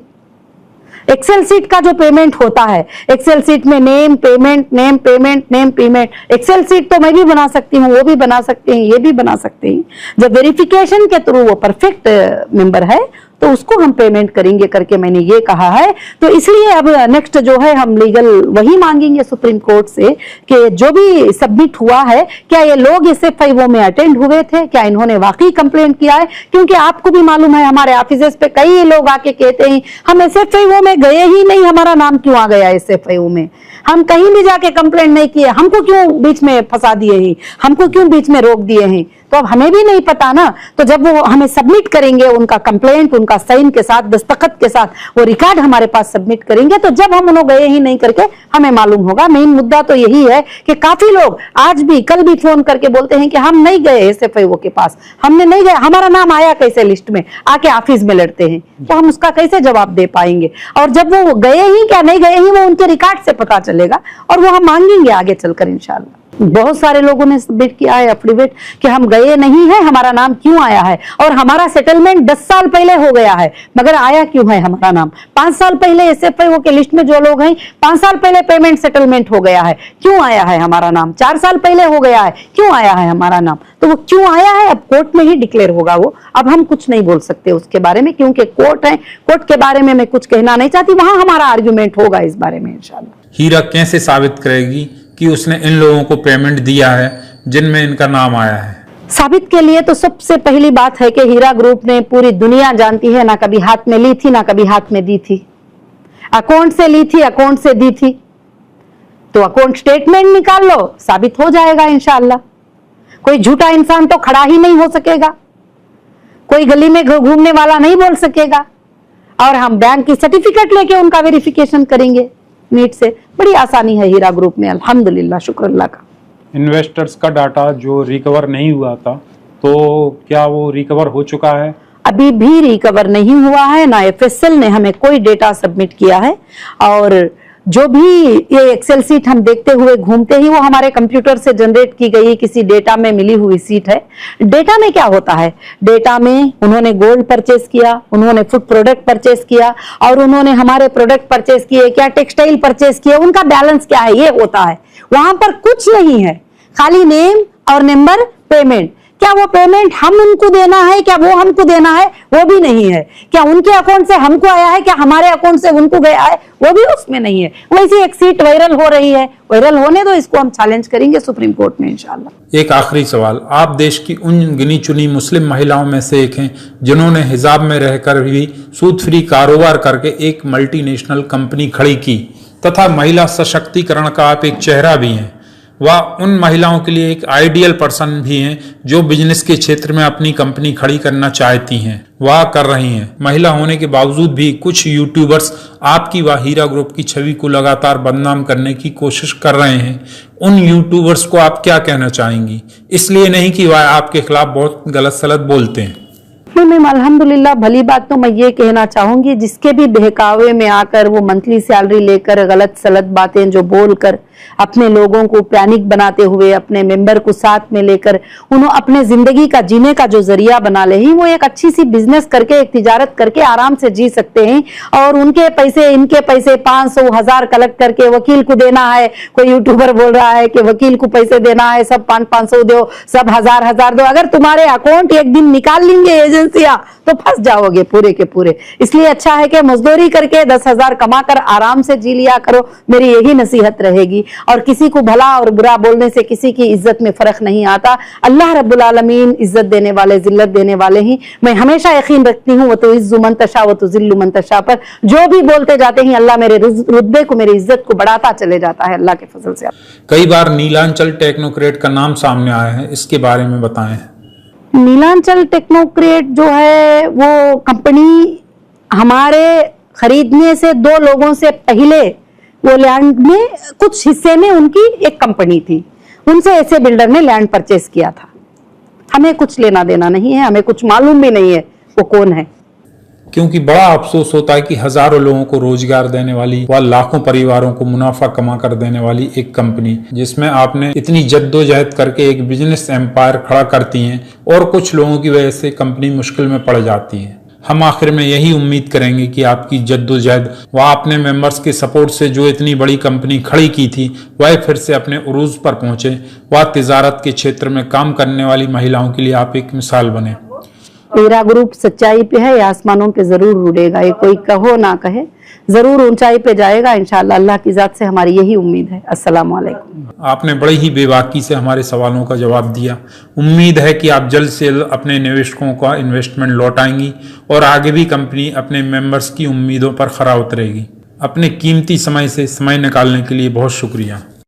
एक्सेल सीट का जो पेमेंट होता है, एक्सेल सीट में नेम पेमेंट, एक्सेल सीट तो मैं भी बना सकती हूँ, वो भी बना सकते हैं, ये भी बना सकते हैं। जब वेरिफिकेशन के थ्रू वो परफेक्ट मेंबर है तो उसको हम पेमेंट करेंगे करके मैंने ये कहा है। तो इसलिए अब नेक्स्ट जो है हम लीगल वही मांगेंगे सुप्रीम कोर्ट से कि जो भी सबमिट हुआ है, क्या ये लोग SFIO में अटेंड हुए थे, क्या इन्होंने वाकई कंप्लेंट किया है? क्योंकि आपको भी मालूम है हमारे ऑफिसेस पे कई लोग आके कहते हैं हम SFIO में गए ही नहीं, हमारा नाम क्यों आ गया SFIO में, हम कहीं भी जाके कंप्लेंट नहीं किए, हमको क्यों बीच में फंसा दिए हैं, हमको क्यों बीच में रोक दिए हैं। तो अब हमें भी नहीं पता ना। तो जब वो हमें सबमिट करेंगे उनका कंप्लेंट, उनका साइन के साथ, दस्तखत के साथ वो रिकॉर्ड हमारे पास सबमिट करेंगे, तो जब हम उन्होंने गए ही नहीं करके हमें मालूम होगा। मेन मुद्दा तो यही है कि काफी लोग आज भी, कल भी फोन करके बोलते हैं कि हम नहीं गए SFIO के पास, हमने नहीं गए, हमारा नाम आया कैसे लिस्ट में, आके ऑफिस में लड़ते हैं। तो हम उसका कैसे जवाब दे पाएंगे? और जब वो गए ही क्या नहीं गए ही, वो उनके रिकॉर्ड से पता चलेगा और वो हम मांगेंगे आगे चलकर इंशाल्लाह। बहुत सारे लोगों ने सबमिट किया है एफिडेविट कि हम गए नहीं है, हमारा नाम क्यों आया है, और हमारा सेटलमेंट 10 साल पहले हो गया है, मगर आया क्यों है हमारा नाम? 5 साल पहले SFIO के लिस्ट में जो लोग हैं, 5 साल पहले पेमेंट सेटलमेंट हो गया है, क्यों आया है हमारा नाम? 4 साल पहले हो गया है, क्यों आया है हमारा नाम? तो वो क्यों आया है अब कोर्ट में ही डिक्लेयर होगा वो। अब हम कुछ नहीं बोल सकते उसके बारे में, क्योंकि कोर्ट है, कोर्ट के बारे में मैं कुछ कहना नहीं चाहती, वहां हमारा आर्ग्यूमेंट होगा इस बारे में इंशाल्लाह।
हीरा कैसे साबित करेगी कि उसने इन लोगों को पेमेंट दिया है जिनमें इनका नाम आया है?
साबित के लिए तो सबसे पहली बात है कि हीरा ग्रुप ने, पूरी दुनिया जानती है, ना कभी हाथ में ली थी ना कभी हाथ में दी थी, अकाउंट से ली थी, अकाउंट से दी थी। तो अकाउंट स्टेटमेंट निकाल लो, साबित हो जाएगा इंशाअल्लाह। कोई झूठा इंसान तो खड़ा ही नहीं हो सकेगा, कोई गली में घूमने वाला नहीं बोल सकेगा, और हम बैंक की सर्टिफिकेट लेके उनका वेरिफिकेशन करेंगे नीट से। बड़ी आसानी है हीरा ग्रुप में, अल्हम्दुलिल्लाह, शुक्र अल्लाह का।
इन्वेस्टर्स का डाटा जो रिकवर नहीं हुआ था, तो क्या वो रिकवर हो चुका है?
अभी भी रिकवर नहीं हुआ है, ना FSL ने हमें कोई डेटा सबमिट किया है, और जो भी ये एक्सेल सीट हम देखते हुए घूमते ही, वो हमारे कंप्यूटर से जनरेट की गई किसी डेटा में मिली हुई सीट है। डेटा में क्या होता है? डेटा में उन्होंने गोल्ड परचेस किया, उन्होंने फूड प्रोडक्ट परचेस किया, और उन्होंने हमारे प्रोडक्ट परचेस किए, क्या टेक्सटाइल परचेस किए, उनका बैलेंस क्या है, ये होता है। वहां पर कुछ नहीं है, खाली नेम और नंबर, पेमेंट। क्या वो पेमेंट हम उनको देना है, क्या वो हमको देना है, वो भी नहीं है। क्या उनके अकाउंट से हमको आया है, क्या हमारे अकाउंट से उनको गया है, वो भी उसमें नहीं है। वैसे एक सीट वायरल हो रही है, वायरल होने दो, इसको हम चैलेंज करेंगे सुप्रीम कोर्ट में इंशाल्लाह।
एक आखिरी सवाल, आप देश की उन गिनी चुनी मुस्लिम महिलाओं में से एक हैं जिन्होंने हिजाब में रहकर भी सूद फ्री कारोबार करके एक मल्टीनेशनल कंपनी खड़ी की, तथा महिला सशक्तिकरण का आप एक चेहरा भी हैं। वह उन महिलाओं के लिए एक आइडियल पर्सन भी हैं जो बिजनेस के क्षेत्र में अपनी कंपनी खड़ी करना चाहती हैं, वह कर रही हैं। महिला होने के बावजूद भी कुछ यूट्यूबर्स आपकी व हीरा ग्रुप की छवि को लगातार बदनाम करने की कोशिश कर रहे हैं। उन यूट्यूबर्स को आप क्या कहना चाहेंगी? इसलिए नहीं कि वह आपके खिलाफ बहुत गलत सलत बोलते हैं।
मैम अल्हम्दुलिल्लाह, भली बात तो मैं ये कहना चाहूंगी, जिसके भी बहकावे में आकर वो मंथली सैलरी लेकर गलत सलत बातें जो बोलकर अपने लोगों को पैनिक बनाते हुए, अपने मेंबर को साथ में लेकर उन्होंने अपने जिंदगी का जीने का जो जरिया बना ले ही, वो एक अच्छी सी बिजनेस करके, एक तिजारत करके आराम से जी सकते हैं। और उनके पैसे, इनके पैसे 500 1000 कलेक्ट करके वकील को देना है। कोई यूट्यूबर बोल रहा है कि वकील को पैसे देना है, सब 500 दो, सब 1000 दो। अगर तुम्हारे अकाउंट एक दिन निकाल लेंगे एजेंसियां तो फंस जाओगे पूरे के पूरे। इसलिए अच्छा है कि मजदूरी करके 10,000 कमाकर आराम से जी लिया करो, मेरी यही नसीहत रहेगी। और किसी को भला और बुरा बोलने से किसी की इज्जत में फर्क नहीं आता। अल्लाह रब्बुल आलमीन इज्जत देने वाले, जिल्लत देने वाले ही। मैं हमेशा यकीन रखती हूँ वो तो इज्जु मन तशा व तो जिल्लु मन तशा पर। जो भी बोलते जाते हैं अल्लाह मेरे रुतबे को, मेरी इज्जत को बढ़ाता चले जाता है अल्लाह के फजल से।
कई बार नीलांचल टेक्नोक्रेट का नाम सामने आया है, इसके बारे में बताएं।
नीलांचल टेक्नोक्रेट जो है वो कंपनी हमारे खरीदने से 2 लोगों से पहले वो लैंड में कुछ हिस्से में उनकी एक कंपनी थी, उनसे ऐसे बिल्डर ने लैंड परचेस किया था। हमें कुछ लेना देना नहीं है, हमें कुछ मालूम भी नहीं है वो कौन है।
क्योंकि बड़ा अफसोस होता है कि हजारों लोगों को रोजगार देने वाली व लाखों परिवारों को मुनाफा कमा कर देने वाली एक कंपनी, जिसमें आपने इतनी जद्दोजहद करके एक बिजनेस एम्पायर खड़ा करती हैं, और कुछ लोगों की वजह से कंपनी मुश्किल में पड़ जाती है। हम आखिर में यही उम्मीद करेंगे कि आपकी जद्दोजहद व अपने मेंबर्स के सपोर्ट से जो इतनी बड़ी कंपनी खड़ी की थी, वह फिर से अपने उरूज पर पहुंचे व तिजारत के क्षेत्र में काम करने वाली महिलाओं के लिए आप एक मिसाल बने।
हीरा ग्रुप सच्चाई पे है, ये आसमानों पे जरूर उड़ेगा। ये कोई कहो ना कहे, जरूर ऊंचाई पे जाएगा इंशाअल्लाह। अल्लाह की जात से हमारी यही उम्मीद है। अस्सलाम वालेकुम।
आपने बड़ी ही बेबाकी से हमारे सवालों का जवाब दिया। उम्मीद है कि आप जल्द से जल्द अपने निवेशकों का इन्वेस्टमेंट लौटाएंगी और आगे भी कंपनी अपने मेंबर्स की उम्मीदों पर खरा उतरेगी। अपने कीमती समय से समय निकालने के लिए बहुत शुक्रिया।